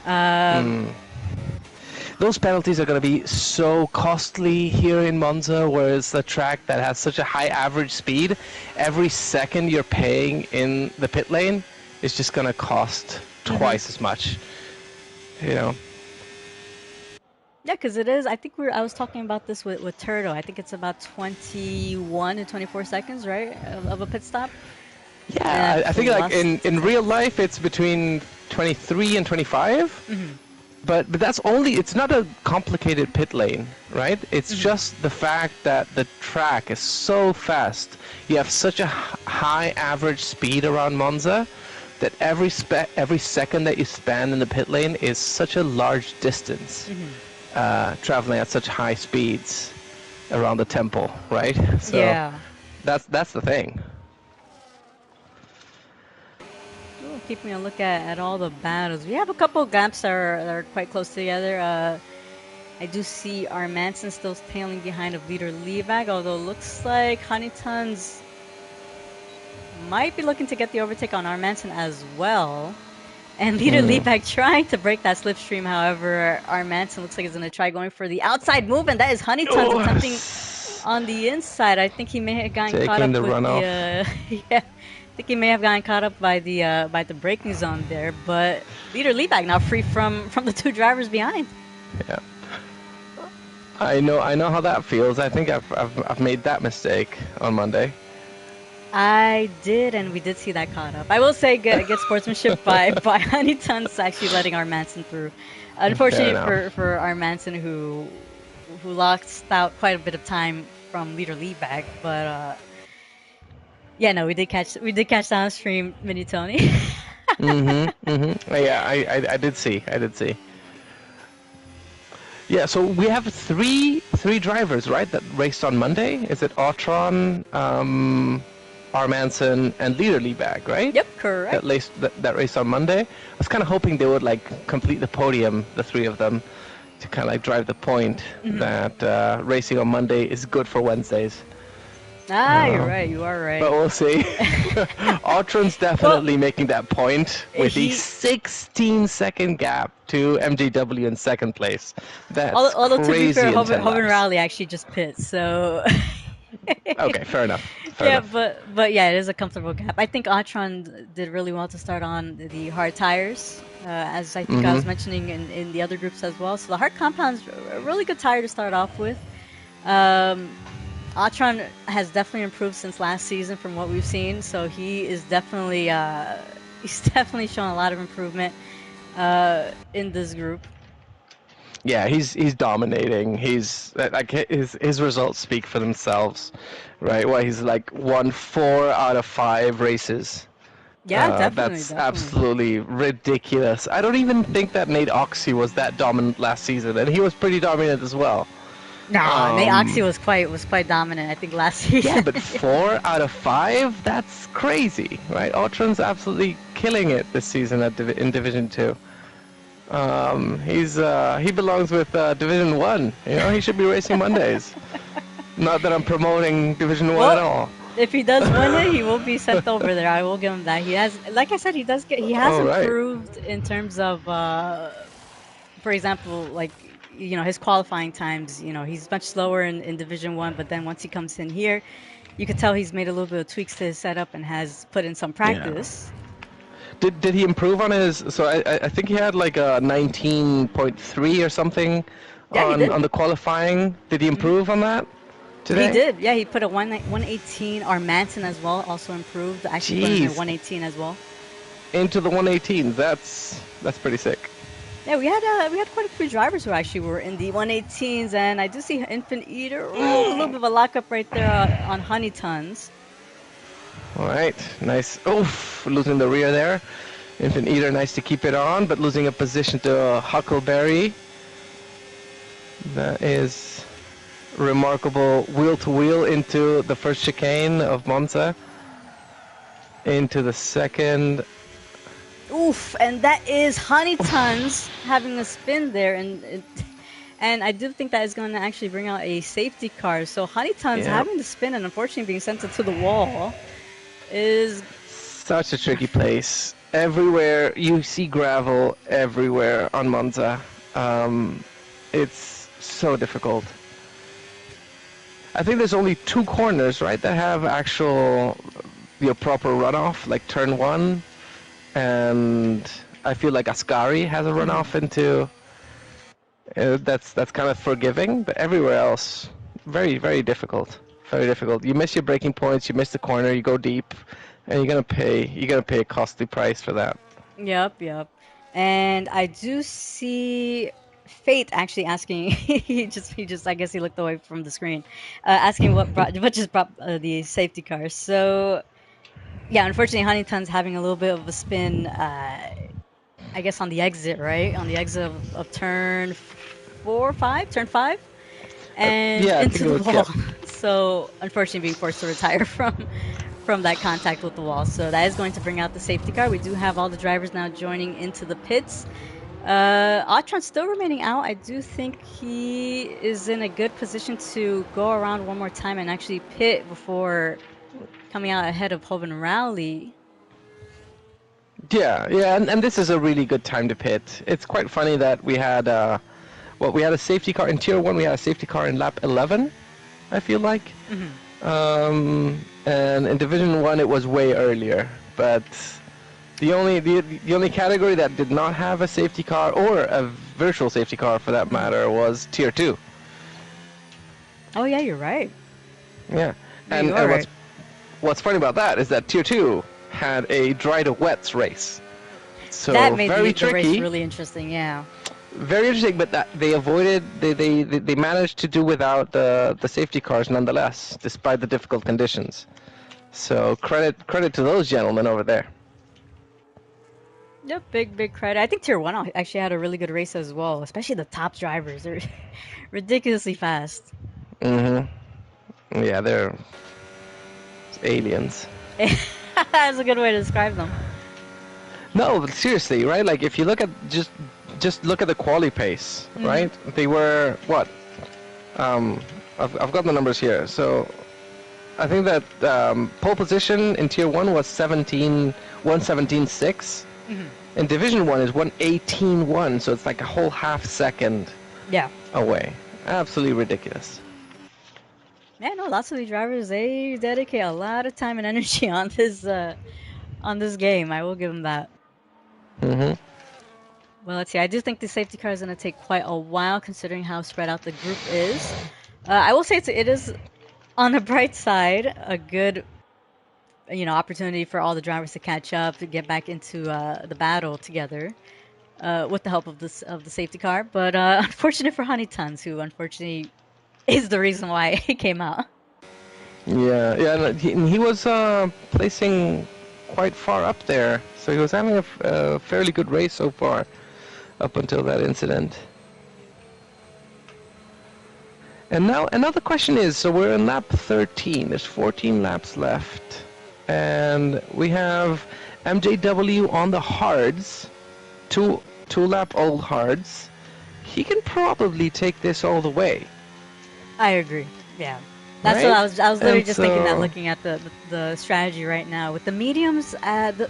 Um, Those penalties are going to be so costly here in Monza, where it's a track that has such a high average speed. Every second you're paying in the pit lane is just going to cost mhm. twice as much. You know. Yeah, because it is. I think I was talking about this with Turtle. I think it's about 21 to 24 seconds, right, of a pit stop. Yeah, I think like Plus in real life it's between 23 and 25. mhm, But that's only, it's not a complicated pit lane, right? It's mhm. just the fact that the track is so fast. You have such a high average speed around Monza that every second that you spend in the pit lane is such a large distance, Mhm. traveling at such high speeds around the temple, right? So Yeah. that's the thing. Ooh, keeping a look at all the battles. We have a couple of gaps that are quite close together. I do see our Manson still tailing behind of leader Leebag, although it looks like Honeytons might be looking to get the overtake on our Manson as well. And leader Mm. Leebag trying to break that slipstream. However, our Manson looks like he's going to try going for the outside move, and that is Honeytons Oh, attempting on the inside. I think he may have gotten caught taking up the with the runoff. yeah. I think he may have gotten caught up by the braking zone there, but leader Leebag now free from the two drivers behind. Yeah. I know how that feels. I think I've made that mistake on Monday. I did, and we did see that caught up. I will say good sportsmanship by Honeytons actually letting our Manson through. Fair Unfortunately enough. for our Manson who lost out quite a bit of time from leader Leebag, but yeah, no, we did catch downstream Mini Tony. Yeah, I did see. I did see. Yeah, so we have three drivers, right? That raced on Monday. Is it Autron, Armanson, and Leader Leebag, right? Yep, correct. That raced on Monday. I was kind of hoping they would like complete the podium, the three of them, to kind of like drive the point Hmm. that racing on Monday is good for Wednesdays. Ah, you're right. You are But right. we'll see. Altron's Well, definitely making that point with the he 16-second gap to MGW in second place. That's although to be fair, crazy in Hoven, 10 Hoven laps. Raleigh actually just pit, so Okay, fair enough. Fair yeah, enough. but yeah, it is a comfortable gap. I think Atron did really well to start on the hard tires, as I think I was mentioning in the other groups as well. So the hard compound's a really good tire to start off with. Um, Atron has definitely improved since last season from what we've seen, so he is definitely he's definitely shown a lot of improvement in this group. Yeah, he's dominating. He's like his results speak for themselves, right? Well, he's like won 4 out of 5 races. Yeah, definitely, That's definitely. absolutely ridiculous. I don't even think that Nate Oxy was that dominant last season, and he was pretty dominant as well. No, Nate Oxy Um, was quite dominant. I think last yeah, season. but Yeah. 4 out of 5, that's crazy, right? Ultron's absolutely killing it this season in Division 2. He belongs with Division 1. You know, he should be racing Mondays. Not that I'm promoting Division 1 at Well, all. if he does win it, he will be sent over there. I will give him that. He has, like I said, he has All right. improved in terms of, for example, like his qualifying times. He's much slower in Division One, but then once he comes in here, you could tell he's made a little bit of tweaks to his setup and has put in some Yeah. practice. Did he improve on his? So I think he had like a 19.3 or something Yeah, he did. on the qualifying. Did he Hmm. improve on that He today? did. Yeah, he put a 118. Our Manson as well also improved. Actually put in a Jeez, 118 as well. into the 118. That's pretty sick. Yeah, we had quite a few drivers who actually were in the 118s, and I do see Infant Eater. Ooh, a little bit of a lockup right there on Honey Tons. All right, nice. Oof, losing the rear there. Infant Eater, nice to keep it on, but losing a position to Huckleberry. That is remarkable. Wheel to wheel into the first chicane of Monza. Into the second. Oof, and that is Honey Tons having a spin there, and I do think that is going to actually bring out a safety car. So Honey Tons Yeah. having the spin and unfortunately being sent to the wall is Such a tricky place. Everywhere you see gravel everywhere on Monza. It's so difficult. I think there's only two corners, right, that have actual proper runoff, like turn one, and I feel like Ascari has a Hmm. runoff into. That's kind of forgiving, but everywhere else, very very difficult. Very difficult. You miss your braking points, you miss the corner, you go deep, and you're gonna pay a costly price for that. Yep, yep. And I do see Fate actually asking. He just. I guess he looked away from the screen, asking what just brought the safety car. So yeah, unfortunately, Huntington's having a little bit of a spin. I guess on the exit, right? On the exit of turn four, five, turn five, and Yeah, I think into it the was yeah. wall. So unfortunately, being forced to retire from that contact with the wall. So that is going to bring out the safety car. We do have all the drivers now joining into the pits. Autron still remaining out. I do think he is in a good position to go around one more time and actually pit before coming out ahead of Hoban Rowley. Yeah, yeah, and this is a really good time to pit. It's quite funny that we had a safety car in Tier 1, we had a safety car in lap 11, I feel like. Hmm. And in Division 1 it was way earlier, but the only category that did not have a safety car, or a virtual safety car for that Hmm. matter, was Tier 2. Oh yeah, you're right. Yeah. Yeah, And you are and what's right. what's funny about that is that Tier 2 had a dry to wets race. That So made very the race tricky. really interesting. Yeah. Very interesting, but that they managed to do without the safety cars nonetheless, despite the difficult conditions. So credit to those gentlemen over there. Yep, big credit. I think Tier 1 actually had a really good race as well, especially the top drivers. They're ridiculously fast. Hmm. Yeah, they're aliens. That's a good way to describe them. No, but seriously, right? Like if you look at just look at the quali pace, Hmm. right? They were what? Um, I've got the numbers here. So I think that pole position in Tier 1 was 117.6. Hmm. And Division 1 is 118.1, so it's like a whole half second Yeah. away. Absolutely ridiculous. Yeah, no, lots of these drivers they dedicate a lot of time and energy on this game. I will give them that. Hmm. Well, let's see. I do think the safety car is going to take quite a while, considering how spread out the group is. I will say it is on the bright side a good opportunity for all the drivers to catch up to get back into the battle together with the help of the safety car. But unfortunate for Honeytons, who unfortunately is the reason why it came out. Yeah, yeah, and he was placing quite far up there, so he was having a fairly good race so far, up until that incident. And now another question is, so we're in lap 13, there's 14 laps left, and we have MJW on the hards, two lap old hards. He can probably take this all the way, I agree. Yeah. That's what right? I was literally And just thinking that so, looking at the strategy right now with the mediums,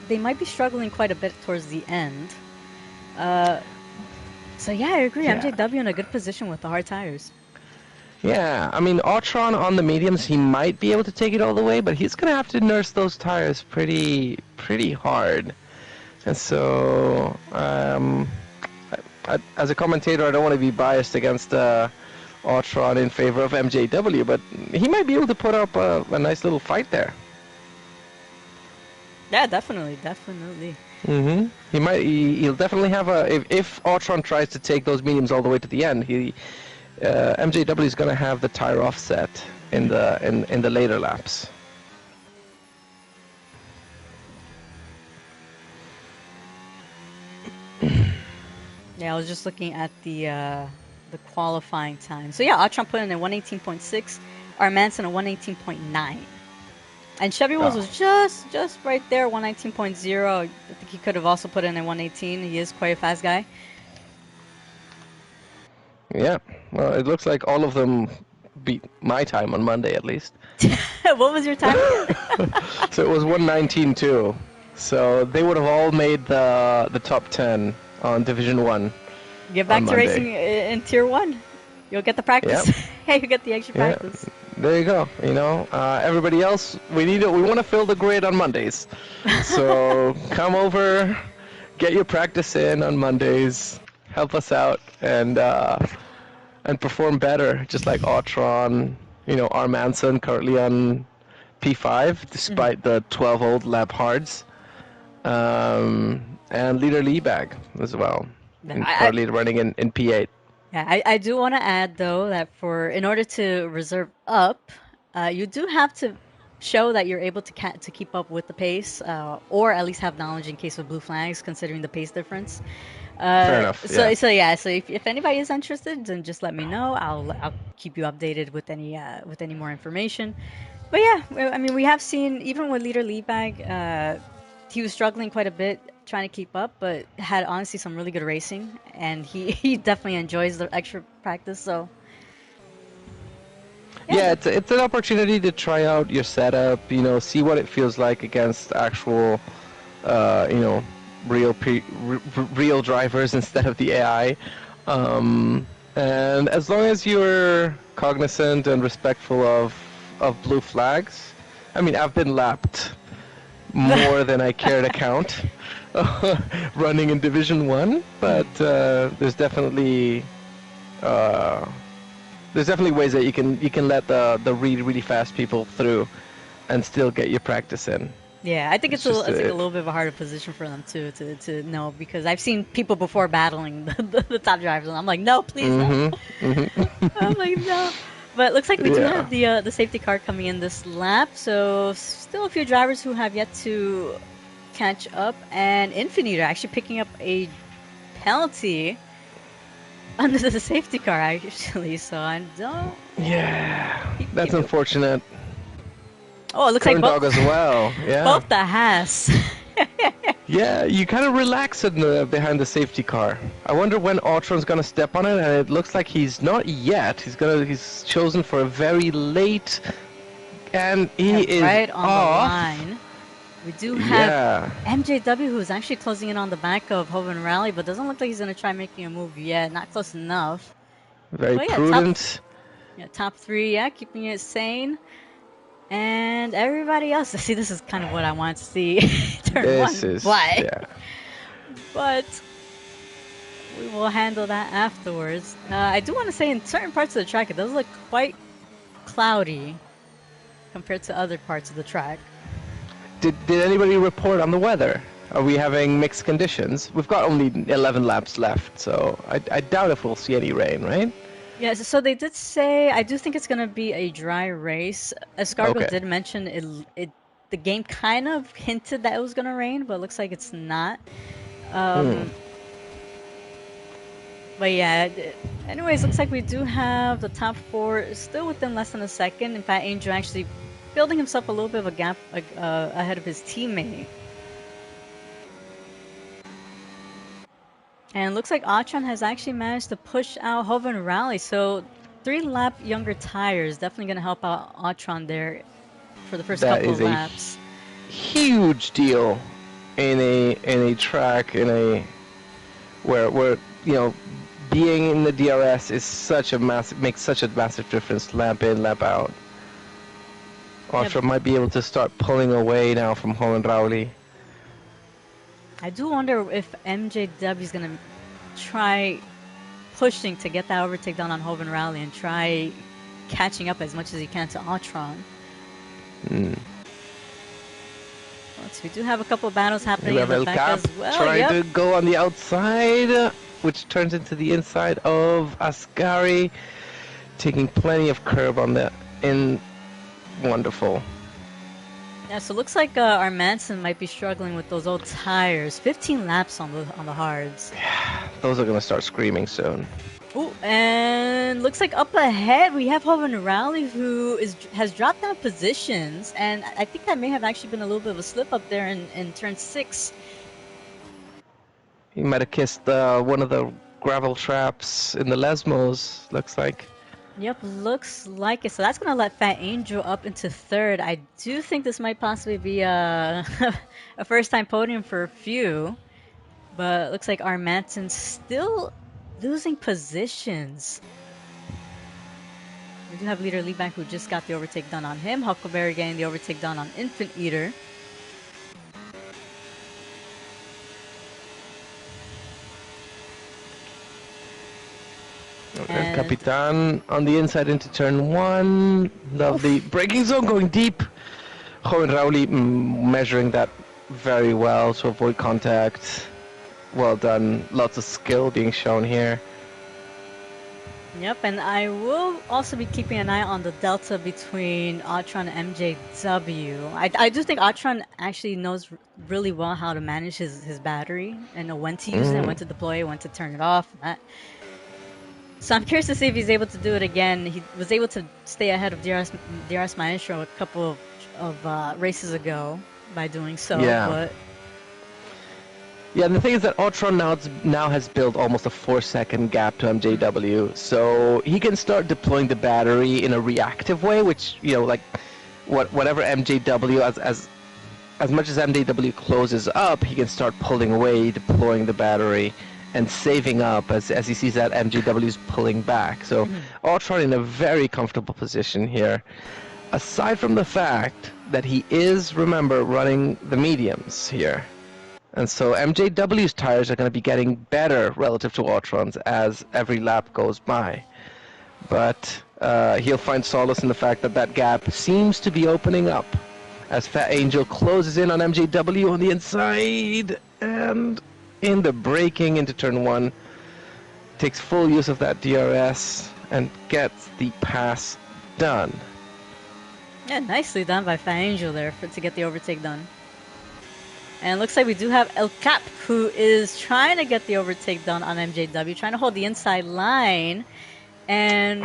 they might be struggling quite a bit towards the end. Uh, so yeah, I agree. yeah. MJW in a good position with the hard tires. Yeah, I mean, Autron on the mediums, he might be able to take it all the way, but he's gonna have to nurse those tires pretty hard. And so, as a commentator, I don't want to be biased against Autron in favor of MJW, but he might be able to put up a nice little fight there. Yeah, definitely, definitely. Hmm. He'll definitely have if Autron tries to take those mediums all the way to the end, MJW is going to have the tire offset in Mhm. the later laps. Yeah, I was just looking at the qualifying time. So yeah, Atron put in a 118.6, Armanson a 118.9. And Chevy Wheels Oh, was just right there, 119.0. I think he could have also put in a 118. He is quite a fast guy. yeah. Well, it looks like all of them beat my time on Monday at least. What was your time again? So it was 119 too. So they would have all made the top 10 on Division 1 Get on back to Monday. racing in Tier 1. You'll get the practice. Yep. Hey, you get the extra Yeah. practice. There you go. Everybody else, we want to fill the grid on Mondays. So come over, get your practice in on Mondays, help us out, and perform better, just like Autron, Armanson currently on P5, Mhm. despite the 12 old lap hards, and leader Leebag as well, Yeah, and currently running in P8. I do want to add though that in order to reserve up, you do have to show that you're able to keep up with the pace, or at least have knowledge in case of blue flags, considering the pace difference. Fair enough, So yeah. yeah, so if anybody is interested, then just let me know. I'll keep you updated with any more information. But yeah, I mean, we have seen even with leader Leadbag, he was struggling quite a bit trying to keep up, but had honestly some really good racing, and he definitely enjoys the extra practice. So yeah, Yeah, it's an opportunity to try out your setup, see what it feels like against actual, uh, you know, real drivers instead of the AI. And as long as you're cognizant and respectful of blue flags, I mean, I've been lapped more than I care to count running in Division 1, but Mhm. uh, there's definitely ways that you can let the really fast people through and still get your practice in. Yeah, I think It's just it's like a little bit of a harder position for them to know because I've seen people before battling the top drivers, and I'm like, no, please no. I'm like, no. But it looks like we do yeah. have the safety car coming in this lap, so still a few drivers who have yet to catch up, and Infinite are actually picking up a penalty under the safety car actually. So I don't Yeah, keep that's it. unfortunate. Oh, it looks like Kern dog as well. Yeah. both the Haas. Yeah, you kind of relax behind the safety car. I wonder when Autron's gonna step on it, and it looks like he's not yet. He's chosen for a very late, and he Yeah, is right on the off. line. We do have Yeah, MJW who's actually closing in on the back of Hovind Rally, but doesn't look like he's gonna try making a move yet. Not close enough. very But prudent. yeah, top three, yeah, keeping it sane. And everybody else, see, this is kind of what I want to see turn This one, is yeah. but we will handle that afterwards. I do want to say in certain parts of the track, it does look quite cloudy compared to other parts of the track. Did anybody report on the weather? Are we having mixed conditions? We've got only 11 laps left, so I doubt if we'll see any rain, right? Yes, so they did say I do think it's gonna be a dry race. Escargo Okay. did mention the game kind of hinted that it was gonna rain, but it looks like it's not. Hmm. Um, but yeah, anyways, looks like we do have the top four still within less than a second. In fact, Angel actually building himself a little bit of a gap ahead of his teammate. And it looks like Atron has actually managed to push out Hoven Rally. So 3 lap younger tires definitely going to help out Atron there for the first That couple is of a laps. huge deal in a track where being in the DRS is such a massive makes such a massive difference lap in lap out. Yeah, Ultra might be able to start pulling away now from Holland Rowley. I do wonder if MJW is going to try pushing to get that overtake done on Hoven Rally and try catching up as much as he can to Atron. Mm. Let's see, we do have a couple of battles happening We in have the El back Cap as well. trying Yep. to go on the outside, which turns into the inside of Ascari, taking plenty of curb on the in. Wonderful. Yeah, so it looks like our Manson might be struggling with those old tires. 15 laps on the hards. Those are gonna start screaming soon. Oh, and looks like up ahead we have Hoven Rally who has dropped down positions, and I think that may have actually been a little bit of a slip up there in turn 6. He might have kissed one of the gravel traps in the Lesmos, looks like. Yep, looks like it. So that's gonna let Fat Angel up into third. I do think this might possibly be a a first time podium for a few, but it looks like our Manson still losing positions. We do have leader Leebank who just got the overtake done on him. Huckleberry getting the overtake done on Infant Eater. El And Capitan on the inside into turn one. Lovely oof, braking zone going deep. Joven Rauli measuring that very well to avoid contact. Well done. Lots of skill being shown here. yep, and I will also be keeping an eye on the delta between Atron and MJW. I do think Atron actually knows really well how to manage his battery and know when to use it, when to deploy it, when to turn it off. So I'm curious to see if he's able to do it again. He was able to stay ahead of DRS Maestro a couple of races ago by doing so, Yeah. but Yeah, and the thing is that Otron now has built almost a 4-second gap to MJW, so he can start deploying the battery in a reactive way, which, you know, like whatever MJW as much as MJW closes up, he can start pulling away, deploying the battery, and saving up as he sees that MJW is pulling back. So Otron in a very comfortable position here. Aside from the fact that he is, remember, running the mediums here. And so MJW's tires are going to be getting better relative to Otron's as every lap goes by. But he'll find solace in the fact that that gap seems to be opening up as Fat Angel closes in on MJW on the inside and in the braking into turn one, takes full use of that DRS and gets the pass done. yeah, nicely done by Fat Angel there to get the overtake done. And it looks like we do have El Cap, who is trying to get the overtake done on MJW, trying to hold the inside line. And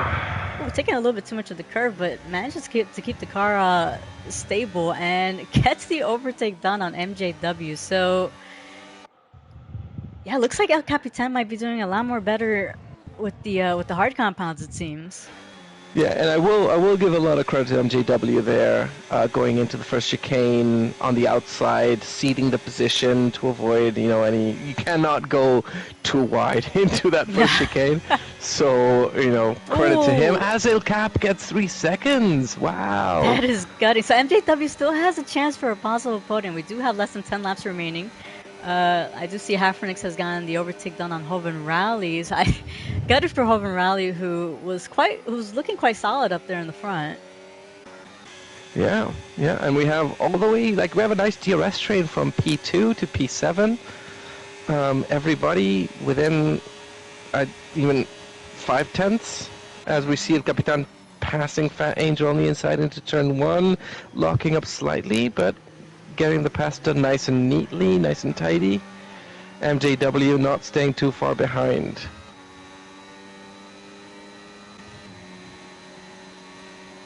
taking a little bit too much of the curve, but manages to keep the car stable and gets the overtake done on MJW. So, yeah, looks like El Capitan might be doing a lot more better with the hard compounds, it seems. Yeah, and I will give a lot of credit to MJW there, going into the first chicane on the outside, seeding the position to avoid, you know, you cannot go too wide into that first chicane. So, you know, credit to him. Ooh. As El Cap gets 3 seconds. Wow. That is gutting. So MJW still has a chance for a possible podium. We do have less than 10 laps remaining. I do see Hafrenix has gotten the overtake done on Hoven Rallies. I got it for Hoven Rally, who was looking quite solid up there in the front. Yeah, and we have all the way, like, we have a nice DRS train from P2 to P7. Everybody within even 5/10 as we see El Capitan passing Fat Angel on the inside into turn one, locking up slightly, but getting the pass done nice and neatly, nice and tidy. MJW not staying too far behind.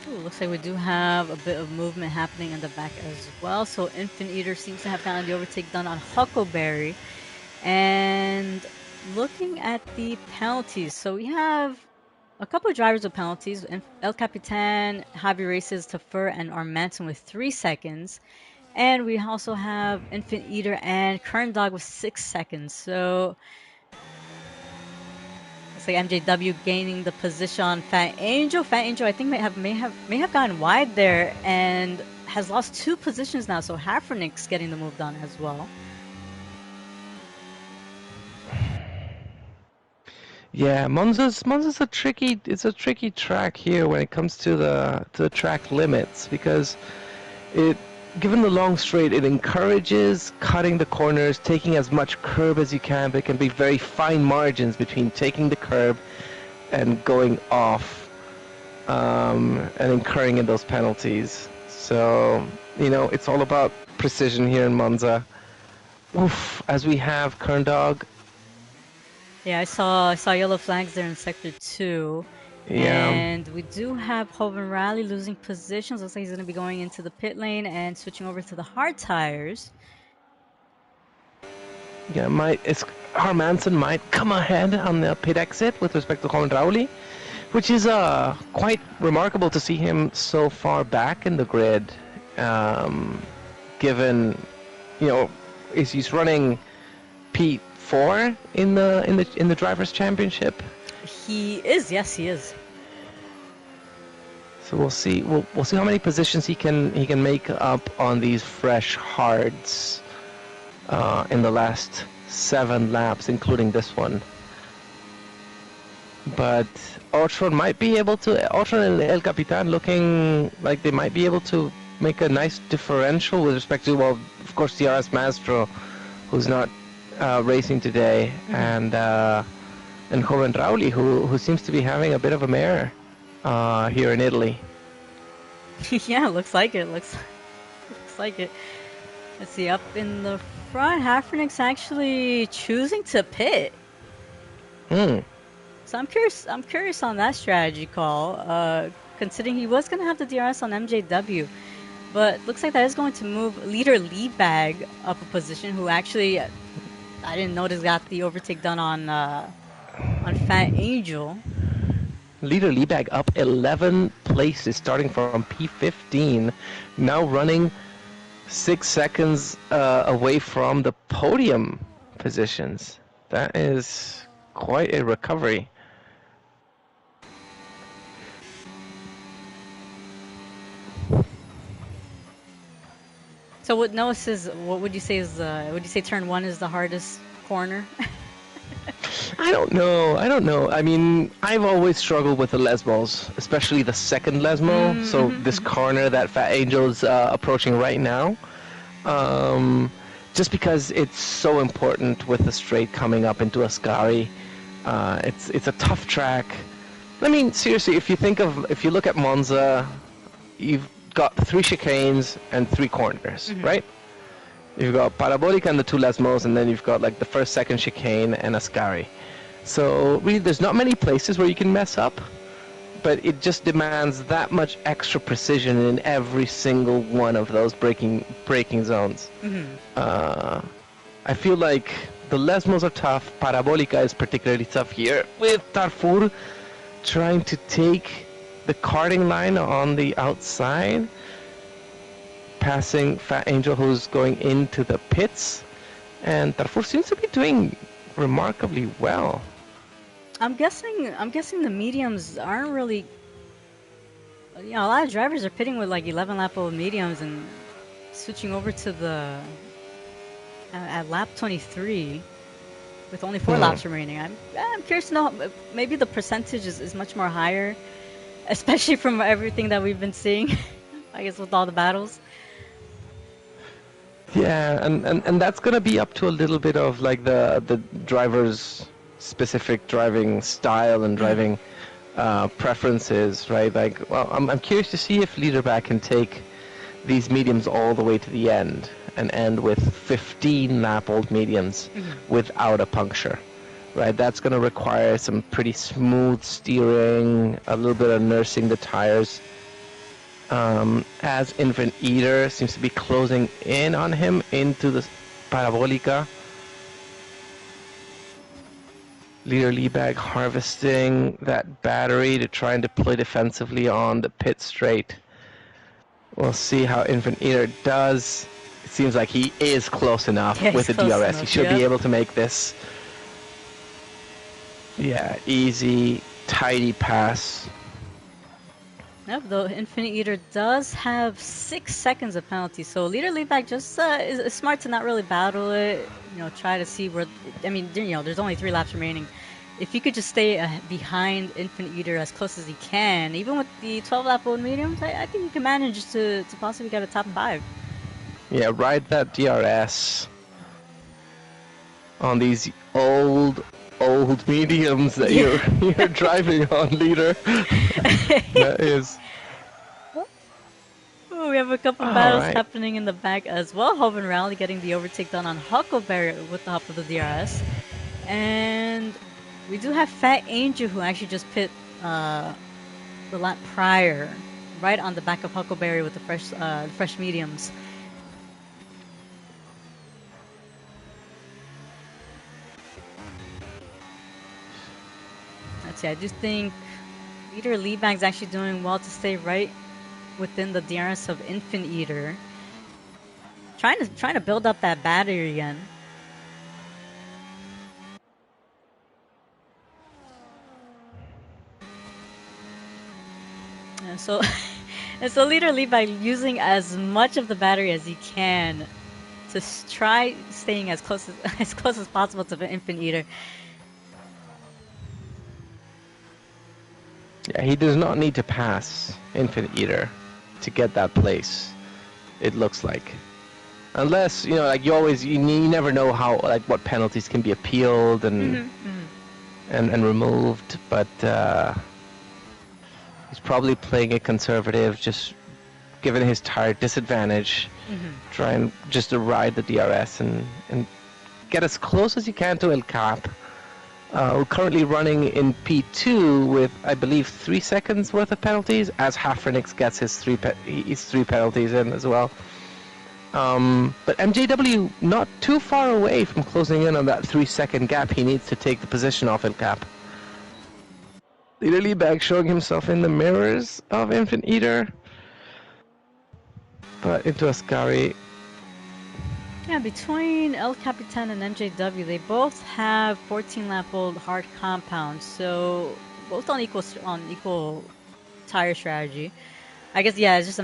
Ooh, looks like we do have a bit of movement happening in the back as well. So Infant Eater seems to have gotten the overtake done on Huckleberry. And looking at the penalties, so we have a couple of drivers with penalties. El Capitan, Javi Races, Tafur, and Armanton with 3 seconds. And we also have Infant Eater and Kern Dog with 6 seconds. So it's like MJW gaining the position on Fat Angel. Fat Angel, I think, may have gotten wide there and has lost 2 positions now. So Hafrenix getting the move done as well. Yeah, Monza's a tricky track here when it comes to the track limits, because given the long straight, it encourages cutting the corners, taking as much curb as you can, but it can be very fine margins between taking the curb and going off, and incurring in those penalties. So, you know, it's all about precision here in Monza. Oof, as we have Kern Dog. Yeah, I saw yellow flags there in sector 2. Yeah. And we do have Hoven Rally losing positions. Looks like he's going to be going into the pit lane and switching over to the hard tires. Yeah, Harmanson might come ahead on the pit exit with respect to Colin Rowley, which is quite remarkable to see him so far back in the grid, um, given you know he's running P4 in the drivers' championship. He is, yes, he is. So we'll see. We'll see how many positions he can make up on these fresh hards in the last 7 laps, including this one. But Ultron might be able to. Ultron and El Capitan looking like they might be able to make a nice differential with respect to, well, of course, DRS Maestro, who's not racing today, and Joven Rauli, who seems to be having a bit of a mare here in Italy. Yeah, looks like it. Looks like it. Let's see, up in the front, Hafrenix actually choosing to pit. Hmm. So I'm curious on that strategy call, considering he was gonna have the DRS on MJW, but looks like that is going to move leader Leadbag up a position, who actually I didn't notice got the overtake done on Fat Angel. Leader Liebag up 11 places, starting from P15, now running 6 seconds away from the podium positions. That is quite a recovery. So what Noah says, what would you say is would you say turn 1 is the hardest corner? I don't know. I don't know. I mean, I've always struggled with the Lesmos, especially the second Lesmo. So this corner that Fat Angel's approaching right now, just because it's so important with the straight coming up into Ascari. It's a tough track. I mean, seriously, if you look at Monza, you've got 3 chicanes and 3 corners, right? You've got Parabolica and the 2 Lesmos, and then you've got like the first, second chicane and Ascari. So really, there's not many places where you can mess up, but it just demands that much extra precision in every single one of those braking zones. I feel like the Lesmos are tough. Parabolica is particularly tough here, with Tarfur trying to take the karting line on the outside, passing Fat Angel, who's going into the pits, and Tarfur seems to be doing remarkably well. I'm guessing the mediums aren't really. You know, a lot of drivers are pitting with like 11 lap old mediums and switching over to the at lap 23 with only 4 laps remaining. I'm curious to know. Maybe the percentage is much more higher, especially from everything that we've been seeing. I guess with all the battles. Yeah, and that's gonna be up to a little bit of like the driver's specific driving style and driving preferences, right? Like, well, I'm curious to see if Leaderback can take these mediums all the way to the end and end with 15 lap old mediums without a puncture, right? That's gonna require some pretty smooth steering, a little bit of nursing the tires. As Infant Eater seems to be closing in on him into the Parabolica. Leader Leabag harvesting that battery to try and deploy defensively on the pit straight. We'll see how Infant Eater does. It seems like he is close enough with the DRS. He should be able to make this. Yeah, easy, tidy pass. Yep, though Infinite Eater does have 6 seconds of penalty, so Leader Leadback just is smart to not really battle it. You know, try to see where. I mean, you know, there's only 3 laps remaining. If he could just stay behind Infinite Eater as close as he can, even with the 12 lap old mediums, I think he can manage to possibly get a top 5. Yeah, ride that DRS on these old mediums that you're driving on, Leader. That is. Ooh, we have a couple battles happening in the back as well. Hoven Rally getting the overtake done on Huckleberry with the help of the DRS. And we do have Fat Angel, who actually just pit the lap prior, right on the back of Huckleberry with the fresh mediums. Let's see, I do think Leader Leebang's actually doing well to stay right within the DRS of Infant Eater. Trying to build up that battery again. And so, and so Leader Leebang using as much of the battery as he can to try staying as close as possible to the Infant Eater. Yeah, he does not need to pass Infinite Eater to get that place. It looks like, unless like you never know how what penalties can be appealed and and removed. But he's probably playing it conservative, just given his tire disadvantage. Trying just to ride the DRS and get as close as you can to El Cap. We're currently running in P2 with, I believe, 3 seconds worth of penalties, as Hafrenix gets his three penalties in as well. But MJW not too far away from closing in on that 3-second gap he needs to take the position off El Cap. Leader Leebag showing himself in the mirrors of Infant Eater. But into Ascari. Yeah, between El Capitan and MJW, they both have 14-lap-old hard compounds, so both on equal tire strategy. I guess it's just a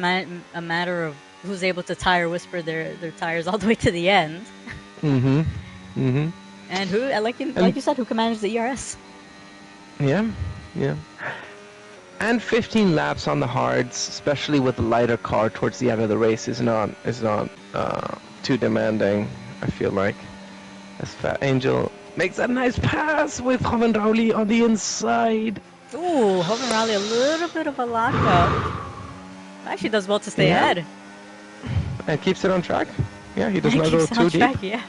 matter of who's able to tire whisper their tires all the way to the end. And who, like you said, who can manage the ERS? Yeah. And 15 laps on the hards, especially with the lighter car towards the end of the race, is not too demanding, I feel like. As Fat Angel makes a nice pass with Hoven Rowley on the inside. Ooh, Hoven Rowley, a little bit of a lockup. Actually does well to stay ahead. And keeps it on track. Yeah, he does not go too deep. Yeah.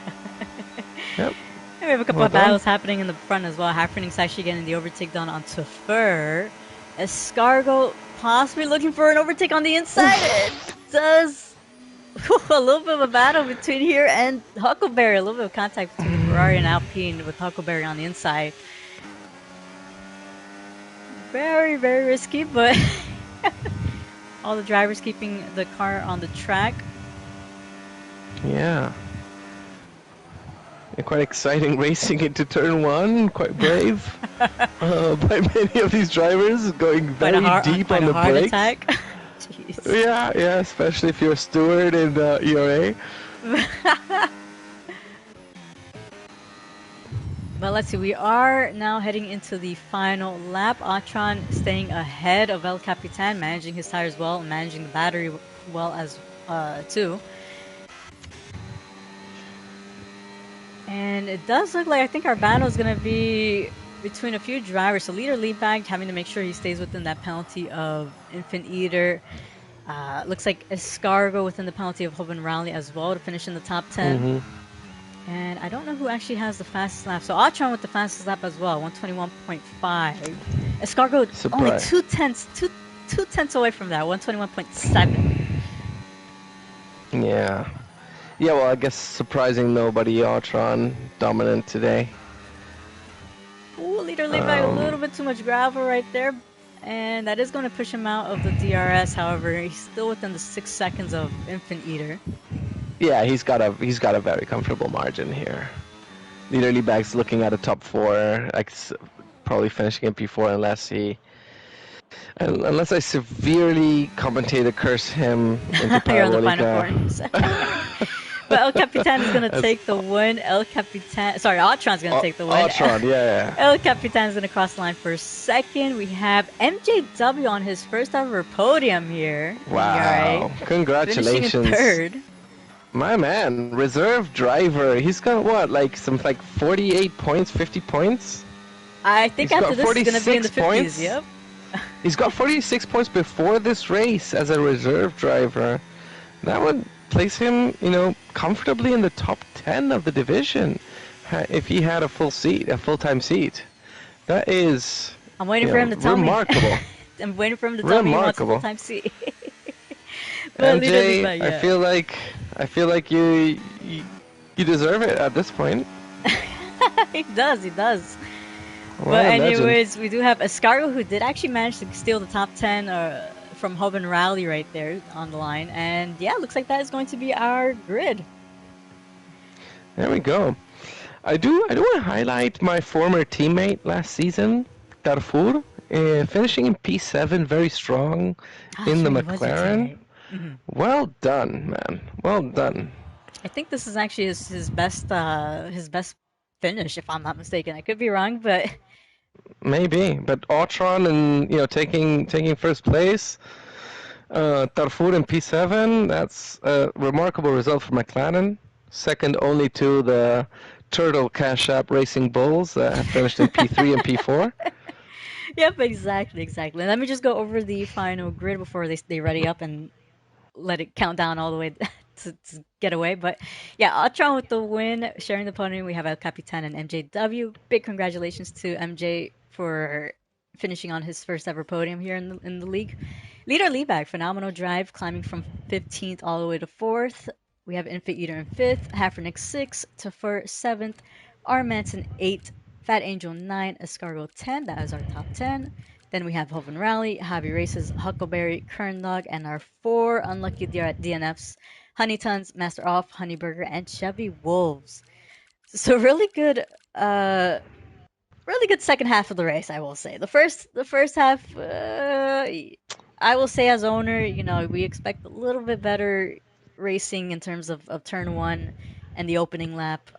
Yep. And we have a couple of battles happening in the front as well. Hafrenix actually getting the overtake done on Tafur. Escargo possibly looking for an overtake on the inside. It does. A little bit of a battle between here and Huckleberry. A little bit of contact between Ferrari and Alpine with Huckleberry on the inside. Very, very risky, but all the drivers keeping the car on the track. Yeah. And quite exciting racing into turn 1. Quite brave by many of these drivers, going very deep on the brakes. Attack. Yeah, especially if you're a steward in the ERA. But let's see, we are now heading into the final lap. Atron staying ahead of El Capitan, managing his tires well, and managing the battery well as too. And it does look like I think our battle is going to be between a few drivers. So Leader Leebag having to make sure he stays within that penalty of Infant Eater. Looks like Escargo within the penalty of Hoven Rowley as well to finish in the top 10. And I don't know who actually has the fastest lap. So Atron with the fastest lap as well, 121.5. Escargo only 2 tenths away from that, 121.7. Yeah. Yeah, well, I guess surprising nobody, Atron dominant today. Ooh, Leader Leebag, a little bit too much gravel right there. And that is going to push him out of the DRS. However, he's still within the 6 seconds of Infant Eater. Yeah, he's got a very comfortable margin here. Leader Leebag's looking at a top 4, like probably finishing in P4 unless I severely commentator curse him into Parabolica. You're on the final 4. But El Capitan is going to take the win. Atron's going to take the win. Atron, yeah. El Capitan is going to cross the line for second. We have MJW on his first ever podium here. Wow. Congratulations. Finishing in third. My man, reserve driver. He's got what, like 48 points, 50 points? I think after this he's going to be in the 50s, points. Yep. He's got 46 points before this race as a reserve driver. That would place him, comfortably in the top 10 of the division if he had a full-time seat. That is I'm waiting for him to tell remarkable. me. I'm waiting for him to tell me he wants a full-time seat. But MJ, I feel like you deserve it at this point. He does. But What a legend. anyways, we do have Escargo who did actually manage to steal the top 10 from Hub and Rally right there on the line. And yeah, looks like that is going to be our grid. There we go. I do want to highlight my former teammate last season, Carrefour, finishing in P7 very strong Oh, in that's the right, he was your McLaren. teammate. Hmm. Well done, man. Well done. I think this is actually his best finish, if I'm not mistaken. I could be wrong, but Maybe, but Autron and taking first place, Carrefour in P7. That's a remarkable result for McLaren. Second only to the Turtle Cash App Racing Bulls that have finished in P3 and P4. yep, exactly, exactly. Let me just go over the final grid before they ready up and let it count down all the way to get away. But yeah, Ultron with the win, sharing the podium. We have El Capitan and MJW. Big congratulations to MJ for finishing on his first ever podium here in the league. Leader Leadback, phenomenal drive, climbing from 15th all the way to 4th. We have Infant Eater in 5th, Hafernick 6th, Tafur 7th, R Manson 8th, Fat Angel 9, Escargot 10. That is our top 10. Then we have Hoven Rally, Hobby Races, Huckleberry, Kern Dog, and our four unlucky DNFs, Honey Tons, Master Off, Honey Burger, and Chevy Wolves. So really good second half of the race, I will say. The first half, I will say as owner, we expect a little bit better racing in terms of turn one and the opening lap.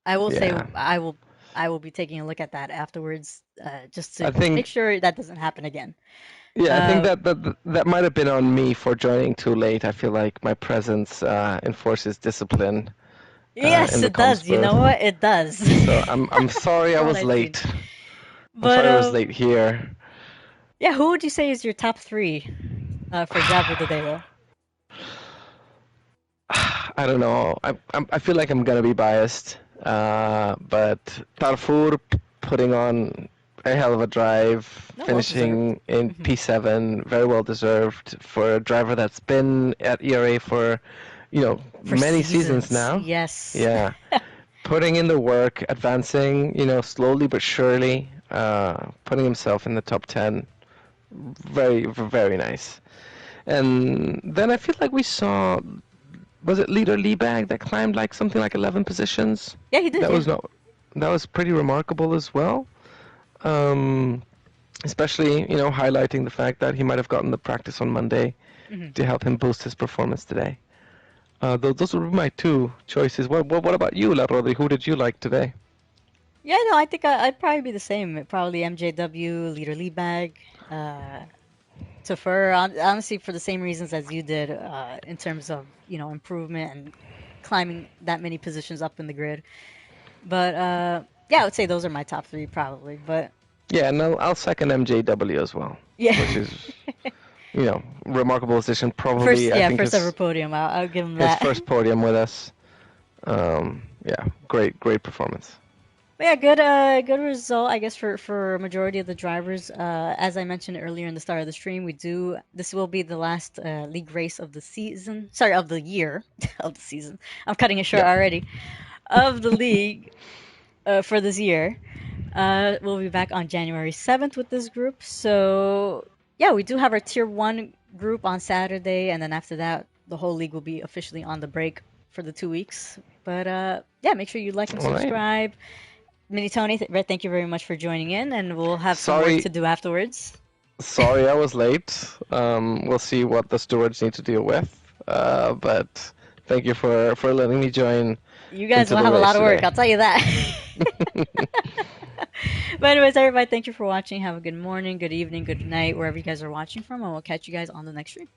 I will say Yeah, I will be taking a look at that afterwards, just I to make think sure that doesn't happen again. yeah, I think Uh, that might have been on me for joining too late. I feel like my presence enforces discipline yes, in the it comms does. You know booth. what? It does. So I'm sorry I From what was I've seen. late. I'm But sorry I was late here. yeah, who would you say is your top three for driver of the day, though? I don't know. I feel like I'm gonna be biased, but Tarfur putting on a hell of a drive, No, well deserved. finishing in Hmm. P7, very well deserved for a driver that's been at ERA for, For many seasons seasons, now. yes. Yeah, putting in the work, advancing, slowly but surely, putting himself in the top 10. Very, very nice. And then I feel like we saw, was it leader Liebag that climbed like something like 11 positions? Yeah, he did. That Yeah. was not, that was pretty remarkable as well. Um, Especially, highlighting the fact that he might have gotten the practice on Monday Hmm. to help him boost his performance today. Those would be my two choices. What about you, La Rodri? Who did you like today? Yeah, no, I think I'd probably be the same. Probably MJW, leader lead bag. Tafur, honestly, for the same reasons as you did, in terms of improvement and climbing that many positions up in the grid. But yeah, I would say those are my top three probably. But Yeah, and I'll second MJW as well, yeah, which is, remarkable position. first Probably, I yeah think first ever his podium. I'll give him his that. first podium with us. Yeah, great performance. But yeah, good result, I guess, for a majority of the drivers. As I mentioned earlier in the start of the stream, this will be the last league race of the season. Sorry, of the year of the season. I'm cutting it short Yep. already. Of the league for this year. We'll be back on January 7th with this group. So yeah, we do have our tier one group on Saturday, and then after that, the whole league will be officially on the break for the 2 weeks. But yeah, make sure you like and All right. subscribe. Mini Tony, thank you very much for joining in, and we'll have some work Sorry, to do afterwards. sorry I was late. We'll see what the stewards need to deal with. But thank you for letting me join You guys into will the have a race lot of work, today. I'll tell you that. But anyways, everybody, thank you for watching. Have a good morning, good evening, good night, wherever you guys are watching from, and we'll catch you guys on the next stream.